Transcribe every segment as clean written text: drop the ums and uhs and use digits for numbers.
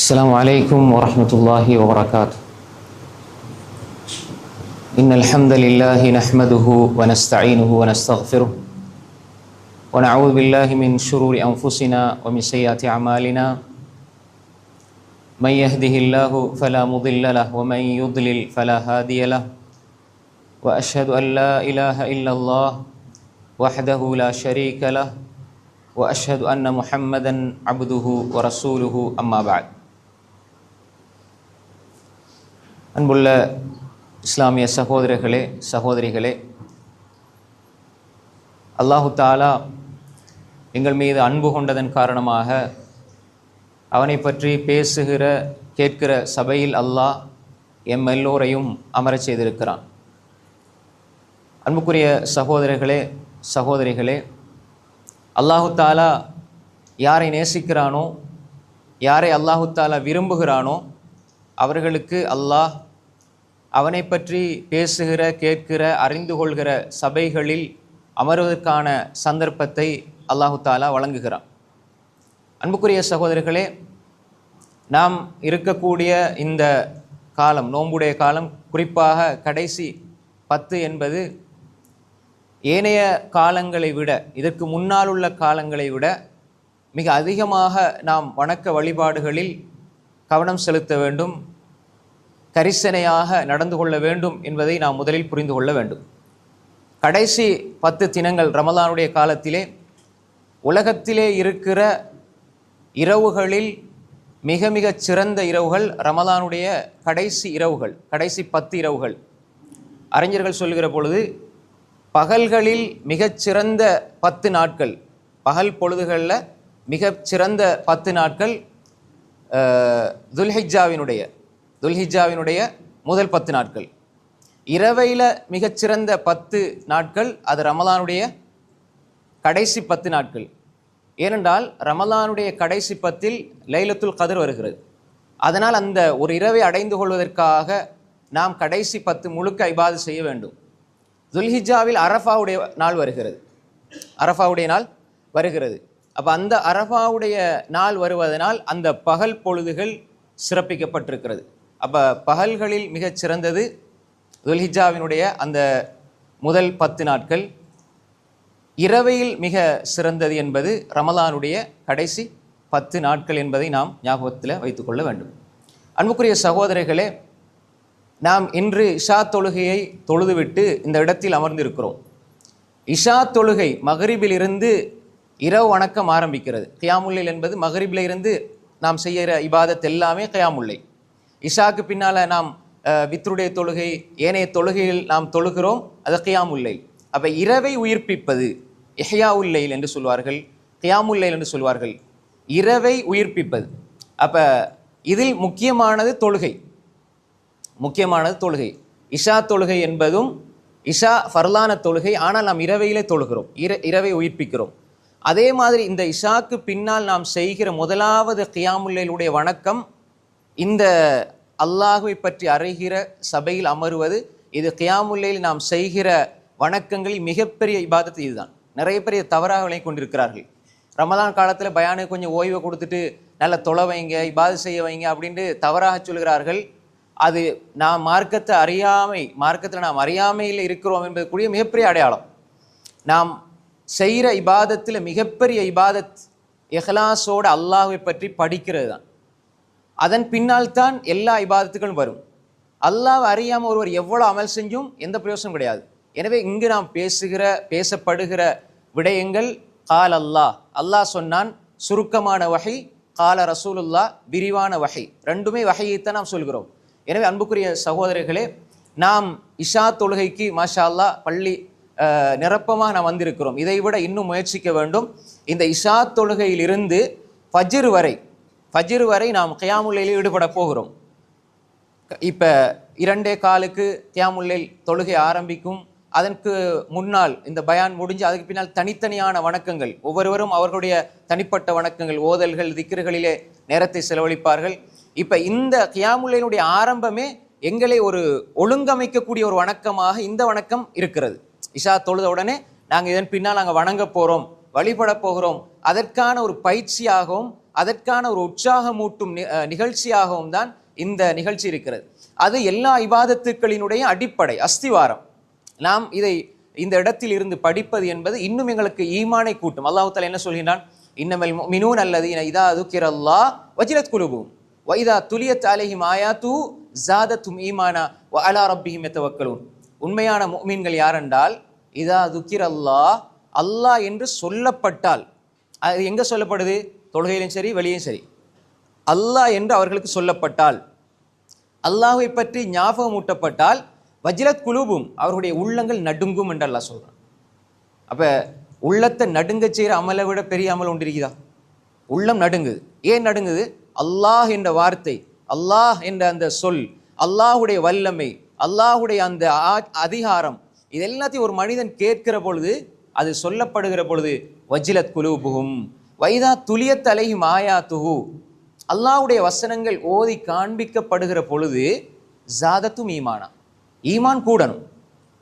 السلام عليكم ورحمة الله وبركاته. إن الحمد لله نحمده ونستعينه ونستغفره ونعوذ بالله من شرور أنفسنا ومن سيئات أعمالنا. من يهده الله فلا مضل له ومن يضلل فلا هادي له. وأشهد أن لا إله إلا الله وحده لا شريك له وأشهد أن محمدا عبده ورسوله أما بعد. அன்புள்ள இஸ்லாமிய சகோதரர்களே சகோதரிகளே, அல்லாஹு தாலா எங்கள் மீது அன்பு கொண்டதன் காரணமாக அவனை பற்றி பேசுகிற கேட்கிற சபையில் அல்லாஹ் எம் எல்லோரையும் அமரச் செய்திருக்கிறான். அன்புக்குரிய சகோதரர்களே சகோதரிகளே, அல்லாஹு தாலா யாரை நேசிக்கிறானோ, யாரை அல்லாஹு தாலா விரும்புகிறானோ அவர்களுக்கு அல்லாஹ் அவனை பற்றி பேசுகிற கேட்கிற அறிந்து கொள்கிற சபைகளில் அமர்வதற்கான சந்தர்ப்பத்தை அல்லாஹு தாலா வழங்குகிறான். அன்புக்குரிய சகோதரர்களே, நாம் இருக்கக்கூடிய இந்த காலம், நோன்புடைய காலம், குறிப்பாக கடைசி 10 என்பது ஏனைய காலங்களை விட, இதற்கு முன்னால் உள்ள காலங்களை விட மிக அதிகமாக நாம் வணக்க வழிபாடுகளில் கவனம் செலுத்த வேண்டும், கரிசனையாக நடந்து கொள்ள வேண்டும் என்பதை நாம் முதலில் புரிந்து கொள்ள வேண்டும். கடைசி 10 தினங்கள் ரமலானுடைய காலத்திலே உலகத்திலே இருக்கிற இரவுகளில் மிக மிகச் சிறந்த இரவுகள் ரமலானுடைய கடைசி இரவுகள், கடைசி 10 இரவுகள். அறிஞர்கள் சொல்லுகிற பொழுது பகல்களில் மிகச்சிறந்த 10 நாட்கள், பகல் பொழுதுகளில் மிகச்சிறந்த 10 நாட்கள் துல்ஹிஜ்ஜாவினுடைய முதல் 10 நாட்கள். இரவையில் மிகச்சிறந்த 10 நாட்கள் அது ரமலானுடைய கடைசி 10 நாட்கள். ஏனென்றால் ரமலானுடைய கடைசி 10 லைலத்துல் கத்ர் வருகிறது. அதனால் அந்த ஒரு இரவை அடைந்து கொள்வதற்காக நாம் கடைசி 10 முழுக்க இபாதத் செய்ய வேண்டும். துல்ஹிஜ்ஜாவில் அரஃபாவுடைய நாள் வருகிறது, அரஃபாவுடைய நாள் வருகிறது. அப்போ அந்த அரஃபாவுடைய நாள் வருவதனால் அந்த பகல் பொழுதுகள் சிறப்பிக்கப்பட்டிருக்கிறது. அப்போ பகல்களில் மிகச் சிறந்தது துல்ஹிஜ்ஜாவினுடைய அந்த முதல் 10 நாட்கள். இரவையில் மிக சிறந்தது என்பது ரமலானுடைய கடைசி 10 நாட்கள் என்பதை நாம் ஞாபகத்தில் வைத்துக்கொள்ள வேண்டும். அன்புக்குரிய சகோதரர்களே, நாம் இன்று இஷா தொழுகையை தொழுதுவிட்டு இந்த இடத்தில் அமர்ந்திருக்கிறோம். இஷா தொழுகை மகரிபிலிருந்து இரவு வணக்கம் ஆரம்பிக்கிறது. கியாமுல்லைல் என்பது மகரிபிலிருந்து நாம் செய்கிற இபாதத் எல்லாமே கியாமுல்லை. இஷாக்கு பின்னால் நாம் வித்ருடைய தொழுகை, ஏனைய தொழுகையில் நாம் தொழுகிறோம், அது கியாமுல்லை. அப்போ இரவை உயிர்ப்பிப்பது இஹ்யாவுல்லைல் என்று சொல்வார்கள், கியாமுல்லைல் என்று சொல்வார்கள், இரவை உயிர்ப்பிப்பது. அப்போ இதில் முக்கியமானது தொழுகை, முக்கியமானது தொழுகை. இஷா தொழுகை என்பதும் இஷா ஃபர்லான தொழுகை, ஆனால் நாம் இரவையிலே தொழுகிறோம், இரவை உயிர்ப்பிக்கிறோம். அதே மாதிரி இந்த இஷாக்கு பின்னால் நாம் செய்கிற முதலாவது கியாமுல்லைலுடைய வணக்கம் இந்த அல்லாஹுவை பற்றி அறிகிற சபையில் அமருவது. இது கியாமுல்லைல் நாம் செய்கிற வணக்கங்களில் மிகப்பெரிய இபாதத் இதுதான். நிறைய பேர் தவறாக விளங்கி கொண்டிருக்கிறார்கள். ரமலான் காலத்தில் பயானுக்கு கொஞ்சம் ஓய்வை கொடுத்துட்டு நல்ல தொலை வைங்க, இபாதத் செய்ய வைங்க அப்படின்ட்டு தவறாக சொல்கிறார்கள். அது நாம் மார்க்கத்தில் நாம் அறியாமையில் இருக்கிறோம் என்பது கூடிய மிகப்பெரிய அடையாளம். நாம் செய்கிற இபாதத்தில் மிகப்பெரிய இபாதத் இஹ்லாஸோடு அல்லாஹ்வை பற்றி படிக்கிறது தான். அதன் பின்னால் தான் எல்லா இபாதத்துகளும் வரும். அல்லாஹ் அறியாமல் ஒருவர் எவ்வளோ அமல் செஞ்சும் எந்த பிரயோசனம் கிடையாது. எனவே இங்கு நாம் பேசப்படுகிற விடயங்கள் கால் அல்லாஹ் சொன்னான், சுருக்கமான வஹி, கால ரசூலுல்லாஹ் விரிவான வஹி, ரெண்டுமே வஹியைத்தான் நாம் சொல்கிறோம். எனவே அன்புக்குரிய சகோதரர்களே, நாம் இஷா தொழுகைக்கு மாஷா அல்லாஹ் பள்ளி நிரப்பமாக நாம் வந்திருக்கிறோம். இதை விட இன்னும் முயற்சிக்க வேண்டும். இந்த இஷா தொழுகையிலிருந்து ஃபஜ்ர் வரை நாம் கியாமுல்லையில் ஈடுபட போகிறோம். இப்போ 2:15 கியாமுல்லைல் தொழுகை ஆரம்பிக்கும். அதற்கு முன்னால் இந்த பயான் முடிஞ்சு அதுக்கு பின்னால் தனித்தனியான வணக்கங்கள், ஒவ்வொருவரும் அவர்களுடைய தனிப்பட்ட வணக்கங்கள், ஓதல்கள், திக்ருகளிலே நேரத்தை செலவழிப்பார்கள். இப்போ இந்த கியாமுல்லைலுடைய ஆரம்பமே எங்களை ஒரு ஒழுங்கமைக்கக்கூடிய ஒரு வணக்கமாக இந்த வணக்கம் இருக்கிறது. இஷா தொழுத உடனே நாங்கள் இதன் பின்னால் நாங்கள் வணங்க போகிறோம், வழிபட போகிறோம், அதற்கான ஒரு பயிற்சியாகவும் அதற்கான ஒரு உற்சாகமூட்டும் நிகழ்ச்சியாகவும் தான் இந்த நிகழ்ச்சி இருக்கிறது. அது எல்லா இபாதத்துக்களினுடைய அடிப்படை அஸ்திவாரம். நாம் இதை இந்த இடத்தில் இருந்து படிப்பது என்பது இன்னும் எங்களுக்கு ஈமானை கூட்டும். அல்லாஹ் தஆலா என்ன சொல்கிறான்? இன்னமல் முஃமினூன அல்லதீன இதா ذுக்கிரல்லாஹ் வஜிலத் குலூபுஹும் வ இதா துலியத் அலைஹிம் ஆயாத்து ஸாதத்துஹும் ஈமானா வ அலா ரப்பிஹிம் யதவக்கலூன். உண்மையான முஃமின்கள் யாரென்றால், இதா ذுக்கிரல்லாஹ், அல்லாஹ் என்று சொல்லப்பட்டால், அது எங்க சொல்லப்படுது? தொழுகையிலும் சரி வெளியும் சரி. அல்லாஹ் என்று அவர்களுக்கு சொல்லப்பட்டால், அல்லாஹ்வை பற்றி ஞாபகம் ஊட்டப்பட்டால், வஜிலத் குலூபும், அவர்களுடைய உள்ளங்கள் நடுங்கும் என்று அல்லாஹ் சொல்றான். அப்ப உள்ளத்தை நடுங்க செய்கிற அமலை விட பெரிய அமல் ஒன்று இருக்குதா? உள்ளம் நடுங்குது. ஏன் நடுங்குது? அல்லாஹ் என்ற வார்த்தை, அல்லாஹ் என்ற அந்த சொல், அல்லாஹுடைய வல்லமை, அல்லாஹுடைய அந்த அதிகாரம், இது எல்லாத்தையும் ஒரு மனிதன் கேட்கிற பொழுது, அது சொல்லப்படுகிற பொழுது, வஜிலத் குலூபுஹும் வைதா துலியத் அலைஹிம் ஆயாத்துஹு, அல்லாஹ்வுடைய வசனங்கள் ஓதி காண்பிக்கப்படுகிற பொழுது ஸாதத்தும் ஈமானா, ஈமான் கூடணும்.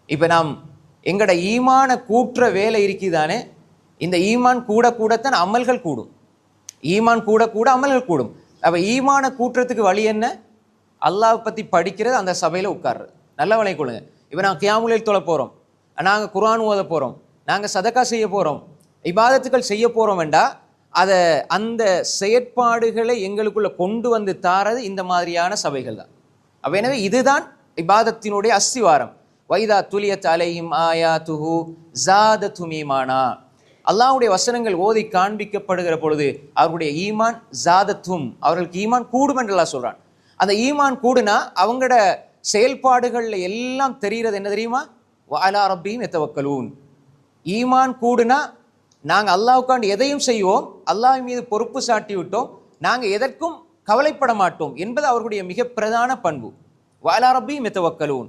இப்போ நாம் எங்கட ஈமான கூட்டுற வேலை இருக்குதானே, இந்த ஈமான் கூட கூடத்தான் அமல்கள் கூடும். ஈமான் கூட கூட அமல்கள் கூடும். அப்போ ஈமான கூட்டுறதுக்கு வழி என்ன? அல்லாஹ் பற்றி படிக்கிறது, அந்த சபையில் உட்கார்றது. நல்ல வழி கொள்ளுங்க. இப்போ நாங்கள் கியாமுல் தொழ போகிறோம், நாங்கள் குர்ஆன் ஓத போகிறோம், நாங்கள் சதக்கா செய்ய போகிறோம், இபாதத்துக்கள் செய்ய போகிறோம் வேண்டா, அதை அந்த செயற்பாடுகளை எங்களுக்குள்ள கொண்டு வந்து தாரது இந்த மாதிரியான சபைகள் தான். அப்போ எனவே இதுதான் இபாதத்தினுடைய அஸ்திவாரம். வைதா துலியத் அலைஹிம் ஆயாத்துஹு ஸாதத்துஹும் ஈமானா, அல்லாஹ்வுடைய வசனங்கள் ஓதி காண்பிக்கப்படுகிற பொழுது அவர்களுடைய ஈமான் ஸாதத்துஹும், அவர்களுக்கு ஈமான் கூடும் என்று அல்லாஹ் சொல்றான். அந்த ஈமான் கூடுனா அவங்களோட செயல்பாடுகள்ல எல்லாம் தெரிகிறது என்ன தெரியுமா? வ அலா ரப்பிஹிம் யதவக்கலூன். ஈமான் கூடுனா நாங்கள் அல்லாஹ்வுக்காண்டி எதையும் செய்வோம், அல்லாஹ் மீது பொறுப்பு சாட்டி விட்டோம், நாங்கள் எதற்கும் கவலைப்பட மாட்டோம் என்பது அவர்களுடைய மிக பிரதான பண்பு. வ அலா ரப்பிஹிம் யதவக்கலூன்.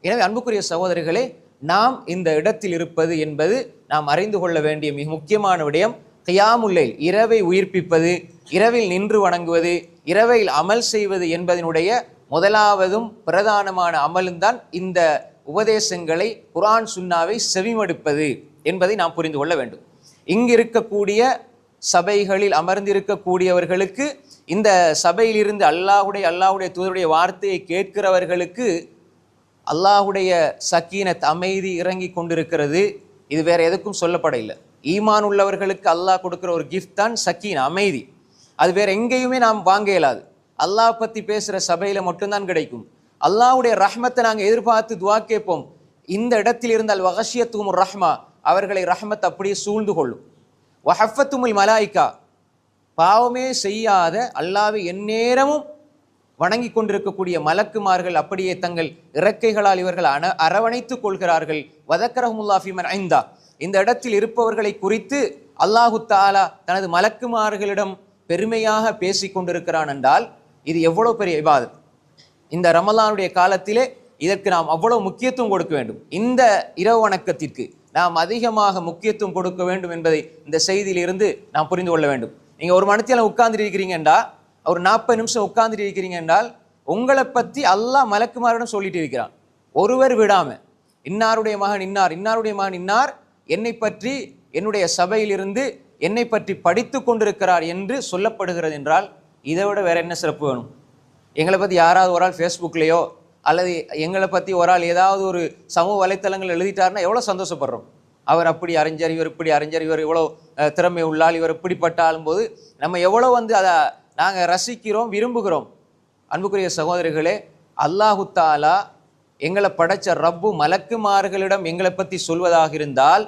எனவே அன்புக்குரிய சகோதரர்களே, நாம் இந்த இடத்தில் இருப்பது என்பது நாம் அறிந்து கொள்ள வேண்டிய மிக முக்கியமான விடயம். கியாமுல் லைல், இரவை உயிர்ப்பிப்பது, இரவில் நின்று வணங்குவது, இரவில் அமல் செய்வது என்பதனுடைய முதலாவதும் பிரதானமான அமலும் தான் இந்த உபதேசங்களை, குர்ஆன் சுன்னாவை செவிமடுப்பது என்பதை நாம் புரிந்து கொள்ள வேண்டும். இங்கு இருக்கக்கூடிய சபைகளில் அமர்ந்திருக்கக்கூடியவர்களுக்கு, இந்த சபையிலிருந்து அல்லாஹ்வுடைய தூதருடைய வார்த்தையை கேட்கிறவர்களுக்கு அல்லாஹுடைய சக்கீனத், அமைதி இறங்கி கொண்டிருக்கிறது. இது வேற எதுக்கும் சொல்லப்பட இல்லை. ஈமான் உள்ளவர்களுக்கு அல்லாஹ் கொடுக்கிற ஒரு கிஃப்ட் தான் சக்கீன், அமைதி. அது வேற எங்கேயுமே நாம் வாங்க இயலாது. அல்லாஹ் பத்தி பேசுற சபையில மட்டும்தான் கிடைக்கும். அல்லாஹ்வுடைய ரஹ்மத்தை நாங்கள் எதிர்பார்த்து துவா கேட்போம். இந்த இடத்தில் இருந்தால் வகஷியத்தும் ரஹ்மா, அவர்களை ரஹ்மத் அப்படியே சூழ்ந்து கொள்ளும். வஹஃபத்துமுல் மலாயிகா, பாவமே செய்யாத அல்லாஹ்வை எந்நேரமும் வணங்கி கொண்டிருக்கக்கூடிய மலக்குமார்கள் அப்படியே தங்கள் இறக்கைகளால் இவர்கள் அரவணைத்துக் கொள்கிறார்கள். வதக்கரஹுமுல்லாஹ் ஃபீமன் ஐந்தா, இந்த இடத்தில் இருப்பவர்களை குறித்து அல்லாஹு தஆலா தனது மலக்குமார்களிடம் பெருமையாக பேசி கொண்டிருக்கிறான் என்றால் இது எவ்வளவு பெரிய இபாதத். இந்த ரமலானுடைய காலத்திலே இதற்கு நாம் அவ்வளவு முக்கியத்துவம் கொடுக்க வேண்டும். இந்த இரவு வணக்கத்திற்கு நாம் அதிகமாக முக்கியத்துவம் கொடுக்க வேண்டும் என்பதை இந்த செய்தியிலிருந்து நாம் புரிந்து கொள்ள வேண்டும். நீங்க ஒரு மணித்தியால உட்கார்ந்து இருக்கிறீங்கன்றா, ஒரு 40 நிமிஷம் உட்கார்ந்துட்டு இருக்கிறீங்க என்றால் உங்களை பற்றி அல்லாஹ் மலக்குமாரிடம் சொல்லிட்டு இருக்கிறான். ஒருவர் விடாம, இன்னாருடைய மகன் இன்னார், இன்னாருடைய மகன் இன்னார் என்னை பற்றி என்னுடைய சபையிலிருந்து என்னை பற்றி படித்து கொண்டிருக்கிறார் என்று சொல்லப்படுகிறது என்றால் இதை விட வேற என்ன சிறப்பு வேணும்? எங்களை பற்றி யாராவது ஒரு ஆள் ஃபேஸ்புக்லேயோ அல்லது எங்களை பற்றி ஒரு ஆள் ஏதாவது ஒரு சமூக வலைத்தளங்கள் எழுதிட்டாருன்னா எவ்வளோ சந்தோஷப்படுறோம். அவர் அப்படி அறிஞர், இவர் இப்படி அறிஞர், இவர் இவ்வளோ திறமை உள்ளால், இவர் இப்படிப்பட்ட ஆளும்போது நம்ம எவ்வளோ அதை நாங்கள் ரசிக்கிறோம், விரும்புகிறோம். அன்புக்குரிய சகோதரர்களே, அல்லாஹு தஆலா எங்களை படைச்ச ரப்பு மலக்குமார்களிடம் எங்களை பற்றி சொல்வதாக இருந்தால்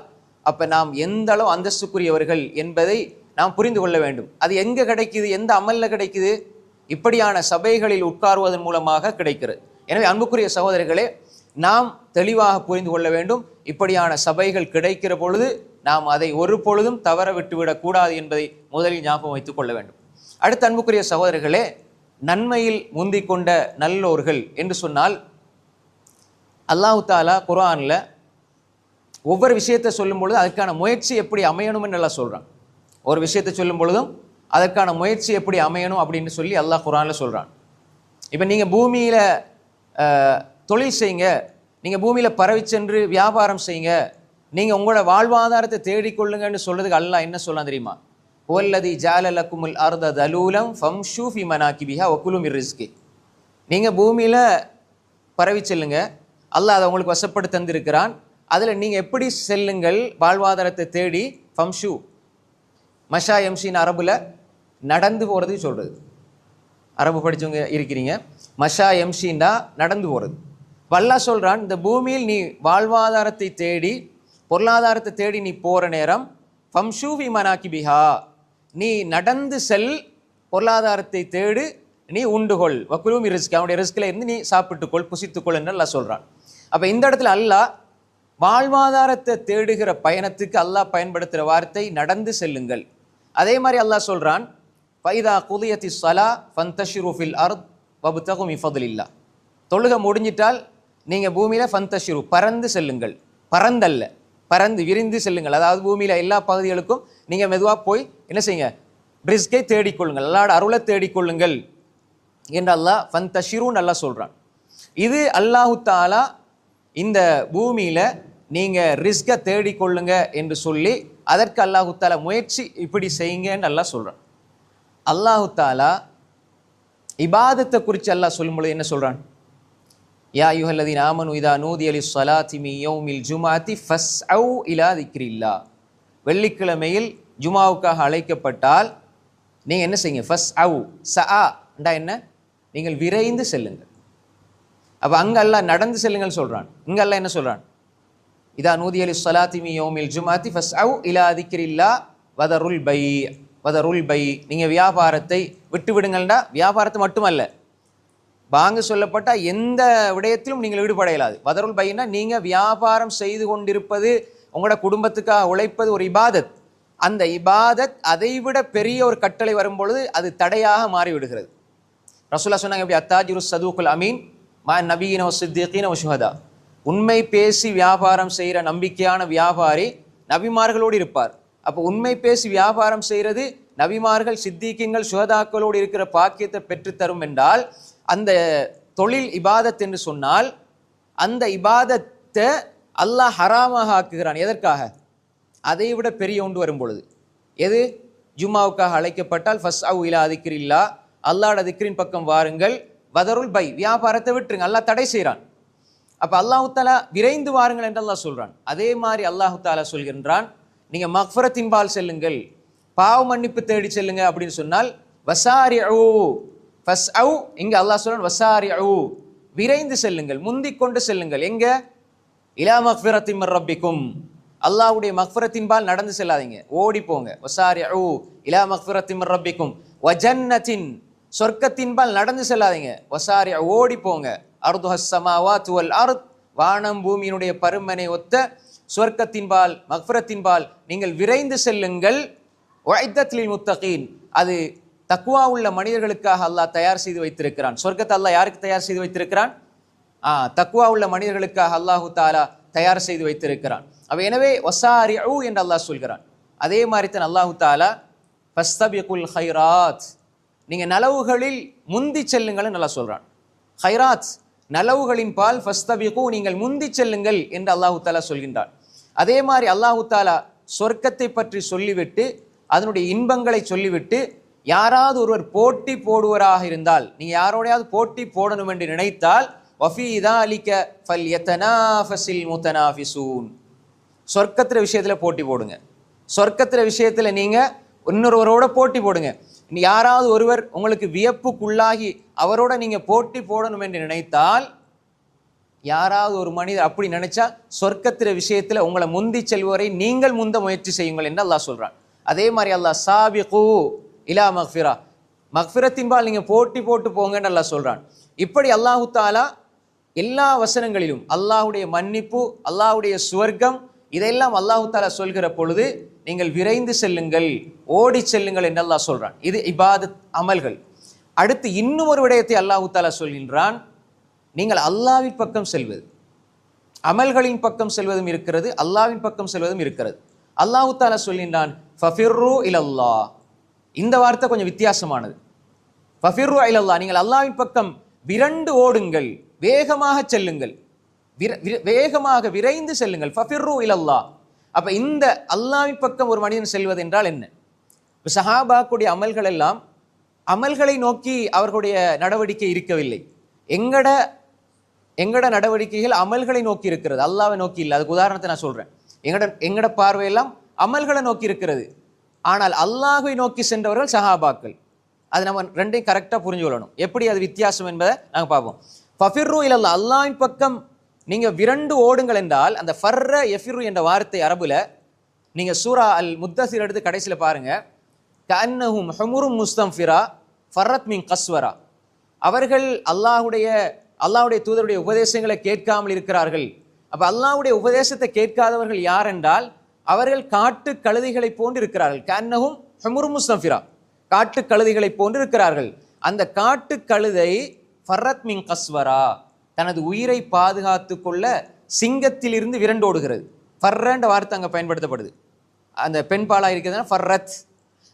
அப்போ நாம் எந்த அளவு அந்தஸ்துக்குரியவர்கள் என்பதை நாம் புரிந்து கொள்ள வேண்டும். அது எங்கே கிடைக்குது? எந்த அமல்ல கிடைக்குது? இப்படியான சபைகளில் உட்காருவதன் மூலமாக கிடைக்கிறது. எனவே அன்புக்குரிய சகோதரர்களே, நாம் தெளிவாக புரிந்து கொள்ள வேண்டும். இப்படியான சபைகள் கிடைக்கிற பொழுது நாம் அதை ஒரு பொழுதும் தவற விட்டுவிடக் கூடாது என்பதை முதலில் ஞாபகம் வைத்துக் கொள்ள வேண்டும். அடுத்த அன்புக்குரிய சகோதரர்களே, நன்மையில் முந்திக் கொண்ட நல்லோர்கள் என்று சொன்னால் அல்லாஹு தஆலா குர்ஆன்ல ஒவ்வொரு விஷயத்தை சொல்லும் பொழுது அதற்கான முயற்சி எப்படி அமையணும் என்று எல்லாம் சொல்றான். ஒரு விஷயத்தை சொல்லும் பொழுதும் அதற்கான முயற்சி எப்படி அமையணும் அப்படின்னு சொல்லி அல்லாஹ் குர்ஆன்ல சொல்றான். இப்போ நீங்க பூமியில தொழில் செய்யுங்க, நீங்க பூமியில பரவி சென்று வியாபாரம் செய்யுங்க, நீங்க உங்களோட வாழ்வாதாரத்தை தேடிக்கொள்ளுங்கன்னு சொல்றதுக்கு அல்லாஹ் என்ன சொல்லலாம் தெரியுமா? ஹுவல்லதி ஜஅல லக்குமுல் அர்த தலூலம் ஃபம்ஷூ ஃபி மனாகிபிஹா வகுலு மிர் ரிஸ்கி. நீங்கள் பூமியில் பரவி செல்லுங்க, அல்லாஹ் அதை உங்களுக்கு வசப்பட்டு தந்திருக்கிறான். அதில் நீங்கள் எப்படி செல்லுங்கள் வாழ்வாதாரத்தை தேடி. ஃபம்ஷூ மஷா எம்ஷின் அரபுல நடந்து போகிறது சொல்கிறது. அரபு படித்தவங்க இருக்கிறீங்க. மஷா எம்ஷின்டா நடந்து போகிறது. அல்லாஹ் சொல்கிறான், இந்த பூமியில் நீ வாழ்வாதாரத்தை தேடி பொருளாதாரத்தை தேடி நீ போகிற நேரம் ஃபம்ஷூ ஃபி மனாகிபிஹா, நீ நடந்து செல், பொருளாதாரத்தை தேடு, நீ உண்டுகொள். வக்குலு மிர் ரிஸ்கி, அவனுடைய ரிஸ்கில் இருந்து நீ சாப்பிட்டுக்கொள், புசித்துக்கொள் என்று அல்லாஹ் சொல்கிறான். அப்போ இந்த இடத்துல அல்லாஹ் வாழ்வாதாரத்தை தேடுகிற பயணத்துக்கு அல்லாஹ் பயன்படுத்துகிற வார்த்தை நடந்து செல்லுங்கள். அதே மாதிரி அல்லாஹ் சொல்கிறான், ஃபைதா குதியத்தி ஸலா ஃபந்தஷிரு ஃபில் அர்த் வப்தகு மின் ஃபத்லில்லாஹ். தொழுகை முடிஞ்சிட்டால் நீங்கள் பூமியில் ஃபந்தஷிரு பறந்து செல்லுங்கள். பறந்தல்ல, பறந்து விரிந்து செல்லுங்கள். அதாவது பூமியில் எல்லா பகுதிகளுக்கும் நீங்கள் மெதுவாக போய் என்ன செய்யுங்க, ரிஸ்கை தேடிக்கொள்ளுங்கள், அல்லாஹ்வுடைய அருளை தேடிக்கொள்ளுங்கள் என்று அல்லாஹ் ஃபந்தஷிருன்னு அல்லாஹ் சொல்கிறான். இது அல்லாஹு தஆலா இந்த பூமியில் நீங்கள் ரிஸ்கை தேடிக்கொள்ளுங்க என்று சொல்லி அதற்கு அல்லாஹு தஆலா முயற்சி இப்படி செய்யுங்கன்னு அல்லாஹ் சொல்கிறான். அல்லாஹு தஆலா இபாதத்தை குறித்து அல்லாஹ் சொல்லும்பொழுது என்ன சொல்கிறான்? யா அய்யுஹல்லதீன ஆமனு இதா நூதிய லிஸ்ஸலாத்தி மின் யௌமில் ஜும்ஆத்தி ஃபஸ்அவ் இலா திக்ரில்லாஹ். வெள்ளிக்கிழமையில் ஜுமாவுக்காக அழைக்கப்பட்டால் நீங்கள் என்ன செய்யுங்க? ஃபஸ்அவ், சஆ என்றா என்ன? நீங்கள் விரைந்து செல்லுங்கள். அப்போ அங்கே அல்லாஹ் நடந்து செல்லுங்கள் சொல்கிறான். இங்கே அல்லாஹ் என்ன சொல்கிறான்? இதா நூதிய லிஸ்ஸலாத்தி மின் யௌமில் ஜும்ஆத்தி ஃபஸ்அவ் இலா திக்ரில்லாஹ் வதருல் பை. வதருல் பை, நீங்கள் வியாபாரத்தை விட்டு விடுங்கள்டா. வியாபாரத்தை மட்டுமல்ல, பாங்கு சொல்லப்பட்ட எந்த விடயத்திலும் நீங்கள் ஈடுபட இயலாது. வதருல் பைனா நீங்கள் வியாபாரம் செய்து கொண்டிருப்பது, உங்களோட குடும்பத்துக்காக உழைப்பது ஒரு இபாதத். அந்த இபாதத் அதைவிட பெரிய ஒரு கட்டளை வரும்பொழுது அது தடையாக மாறிவிடுகிறது. ரசூலுல்லாஹ் சொன்னாங்க, எப்படி? அத்தாஜிரு சதூக்குல் அமீன் மா நபியின சித்திகீன சுஹதா. உண்மை பேசி வியாபாரம் செய்கிற நம்பிக்கையான வியாபாரி நபிமார்களோடு இருப்பார். அப்போ உண்மை பேசி வியாபாரம் செய்கிறது நபிமார்கள், சித்திகீன்கள், சுஹதாக்களோடு இருக்கிற பாக்கியத்தை பெற்றுத்தரும் என்றால், அந்த தொழில் இபாதத் என்று சொன்னால் அந்த இபாதத்தை அல்லாஹ் ஹராமாக ஆக்குகிறான். எதற்காக? அதை விட பெரிய ஒன்று வரும் பொழுது. எது? ஜும்மாவுக்காக அழைக்கப்பட்டால் ஃபஸ்அவ் இலா திக்ரில்லாஹ், அல்லாஹ்வுடைய திக்ரின் பக்கம் வாருங்கள். வதருல் பை, வியாபாரத்தை விட்டுருங்க, அல்லாஹ் தடை செய்கிறான். அப்போ அல்லாஹு தஆலா விரைந்து வாருங்கள் என்று அல்லாஹ் சொல்கிறான். அதே மாதிரி அல்லாஹு தஆலா சொல்கின்றான், நீங்கள் மக்ஃபிரத்தின்பால் செல்லுங்கள், பாவ மன்னிப்பு தேடி செல்லுங்க அப்படின்னு சொன்னால் வசாரிஉ ஃபஸ்அவ், இங்கே அல்லாஹ் சொல்றான் வசாரிஉ, விரைந்து செல்லுங்கள், முந்திக் கொண்டு செல்லுங்கள். எங்க? இலா மக்ஃபிரத்தின் மிர் ரப்பிக்கும், அல்லாஹ்வுடைய மக்ஃபிரத்தின்பால் நடந்து செல்லாதீங்க, ஓடி போங்க. வசாரிஉ இலா மக்ஃபிரத்தின் மிர் ரப்பிக்கும் வஜன்னத்தின், சொர்க்கத்தின்பால் நடந்து செல்லாதீங்க. வசாரிஉ, ஓடி போங்க. அர்துஹஸ் ஸமாவாத்து வல் அர்த், வானம் பூமியினுடைய பருமனை ஒத்த சொர்க்கத்தின்பால் மக்ஃபிரத்தின்பால் நீங்கள் விரைந்து செல்லுங்கள். உஇத்தத் லில் முத்தகீன், அது தக்வா உள்ள மனிதர்களுக்காக அல்லாஹ் தயார் செய்து வைத்திருக்கிறான். சொர்க்கத்தை அல்லாஹ் யாருக்கு தயார் செய்து வைத்திருக்கிறான்? தக்வா உள்ள மனிதர்களுக்காக அல்லாஹு தஆலா தயார் செய்து வைத்திருக்கிறான். எனவே வசாரிஉ என்று அல்லாஹ் சொல்கிறான். அதே மாதிரி தான் அல்லாஹு தஆலா ஃபஸ்தபிகுல் ஹைராத், நீங்கள் நலவுகளில் முந்தி செல்லுங்கள் நல்லா சொல்கிறான். ஹைராத், நலவுகளின் பால் ஃபஸ்தபிகு, நீங்கள் முந்தி செல்லுங்கள் என்று அல்லாஹு தஆலா சொல்கின்றான். அதே மாதிரி அல்லாஹு தஆலா சொர்க்கத்தை பற்றி சொல்லிவிட்டு அதனுடைய இன்பங்களை சொல்லிவிட்டு, யாராவது ஒருவர் போட்டி போடுவராக இருந்தால், நீங்கள் யாரோடையாவது போட்டி போடணும் என்று நினைத்தால் வஃபீ ذَلِكَ فَلْيَتَنَافَسِ الْمُتَنَافِسُونَ, சொர்க்கத்திர விஷயத்தில் போட்டி போடுங்க. சொர்க்கத்திர விஷயத்தில் நீங்கள் இன்னொருவரோட போட்டி போடுங்க. யாராவது ஒருவர் உங்களுக்கு வியப்புக்குள்ளாகி அவரோட நீங்கள் போட்டி போடணும் என்று நினைத்தால், யாராவது ஒரு மனிதர் அப்படி நினைச்சா சொர்க்கத்திர விஷயத்தில் உங்களை முந்தி செல்வரை நீங்கள் முந்த முயற்சி செய்யுங்கள் என்று அல்லாஹ் சொல்கிறான். அதே மாதிரி அல்லாஹ் சாபிகு இலா மக்ஃபிரா, மக்ஃபிரத்தின்பால் நீங்கள் போட்டி போட்டு போங்கன்னு அல்லாஹ் சொல்கிறான். இப்படி அல்லாஹு தஆலா எல்லா வசனங்களிலும் அல்லாஹுடைய மன்னிப்பு, அல்லாஹுடைய சுவர்க்கம், இதெல்லாம் அல்லாஹு தஆலா சொல்கிற பொழுது நீங்கள் விரைந்து செல்லுங்கள், ஓடி செல்லுங்கள் என்று அல்லாஹ் சொல்கிறான். இது இபாதத் அமல்கள். அடுத்து இன்னும் ஒரு விடயத்தை அல்லாஹு தஆலா சொல்கின்றான், நீங்கள் அல்லாஹ்வின் பக்கம் செல்வது. அமல்களின் பக்கம் செல்வதும் இருக்கிறது, அல்லாஹ்வின் பக்கம் செல்வதும் இருக்கிறது. அல்லாஹு தஆலா சொல்கின்றான் ஃபஃபிர்ரு இலல்லாஹ். இந்த வார்த்தை கொஞ்சம் வித்தியாசமானது. ஃபஃபிர்ரு இலல்லாஹ், நீங்கள் அல்லாஹ்வின் பக்கம் விரண்டு ஓடுங்கள், வேகமாக செல்லுங்கள், வேகமாக விரைந்து செல்லுங்கள். ஃபஃபிர்ரு இலல்லாஹ். அப்ப இந்த அல்லாஹ்வின் பக்கம் ஒரு மனிதன் செல்வது என்றால் என்ன? சஹாபாக்குடைய அமல்கள் எல்லாம் அமல்களை நோக்கி அவர்களுடைய நடவடிக்கை இருக்கவில்லை. எங்கட நடவடிக்கைகள் அமல்களை நோக்கி இருக்கிறது, அல்லாவை நோக்கி இல்லை. அதுக்கு உதாரணத்தை நான் சொல்றேன். எங்கட பார்வையெல்லாம் அமல்களை நோக்கி இருக்கிறது. ஆனால் அல்லாஹை நோக்கி சென்றவர்கள் சஹாபாக்கள். அது நம்ம ரெண்டையும் கரெக்டாக புரிஞ்சு கொள்ளணும். எப்படி அது வித்தியாசம் என்பதை நாங்கள் பார்ப்போம். ஃபஃபிர்ரு இலல்லாஹ், அல்லாஹ்வின் பக்கம் நீங்க விரண்டு ஓடுங்கள் என்றால், அந்த ஃபர்ர எஃபிரு என்ற வார்த்தை அரபுல நீங்க சூரா அல் முத்தஸிர் எடுத்து கடைசியில பாருங்க, கஅன்னஹும் ஹுமுரும் முஸ்தன்ஃபிரா ஃபர்ரத் மின் கஸ்வரா. அவர்கள் அல்லாஹ்வுடைய தூதருடைய உபதேசங்களை கேட்காமல் இருக்கிறார்கள். அப்ப அல்லாஹ்வுடைய உபதேசத்தை கேட்காதவர்கள் யார் என்றால், அவர்கள் காட்டு கழுதைகளை போன்று இருக்கிறார்கள். கஅன்னஹும் ஹுமுரும் முஸ்தன்ஃபிரா, காட்டு கழுதைகளை போன்று இருக்கிறார்கள். அந்த காட்டு கழுதை ஃபர்ரத் மின் கஸ்வரா, தனது உயிரை பாதுகாத்து கொள்ள சிங்கத்திலிருந்து விரண்டோடுகிறது. ஃபர்ரன்ற வார்த்தை அங்கே பயன்படுத்தப்படுது. அந்த பெண்பாலா இருக்கிறதுனா ஃபர்ரத்.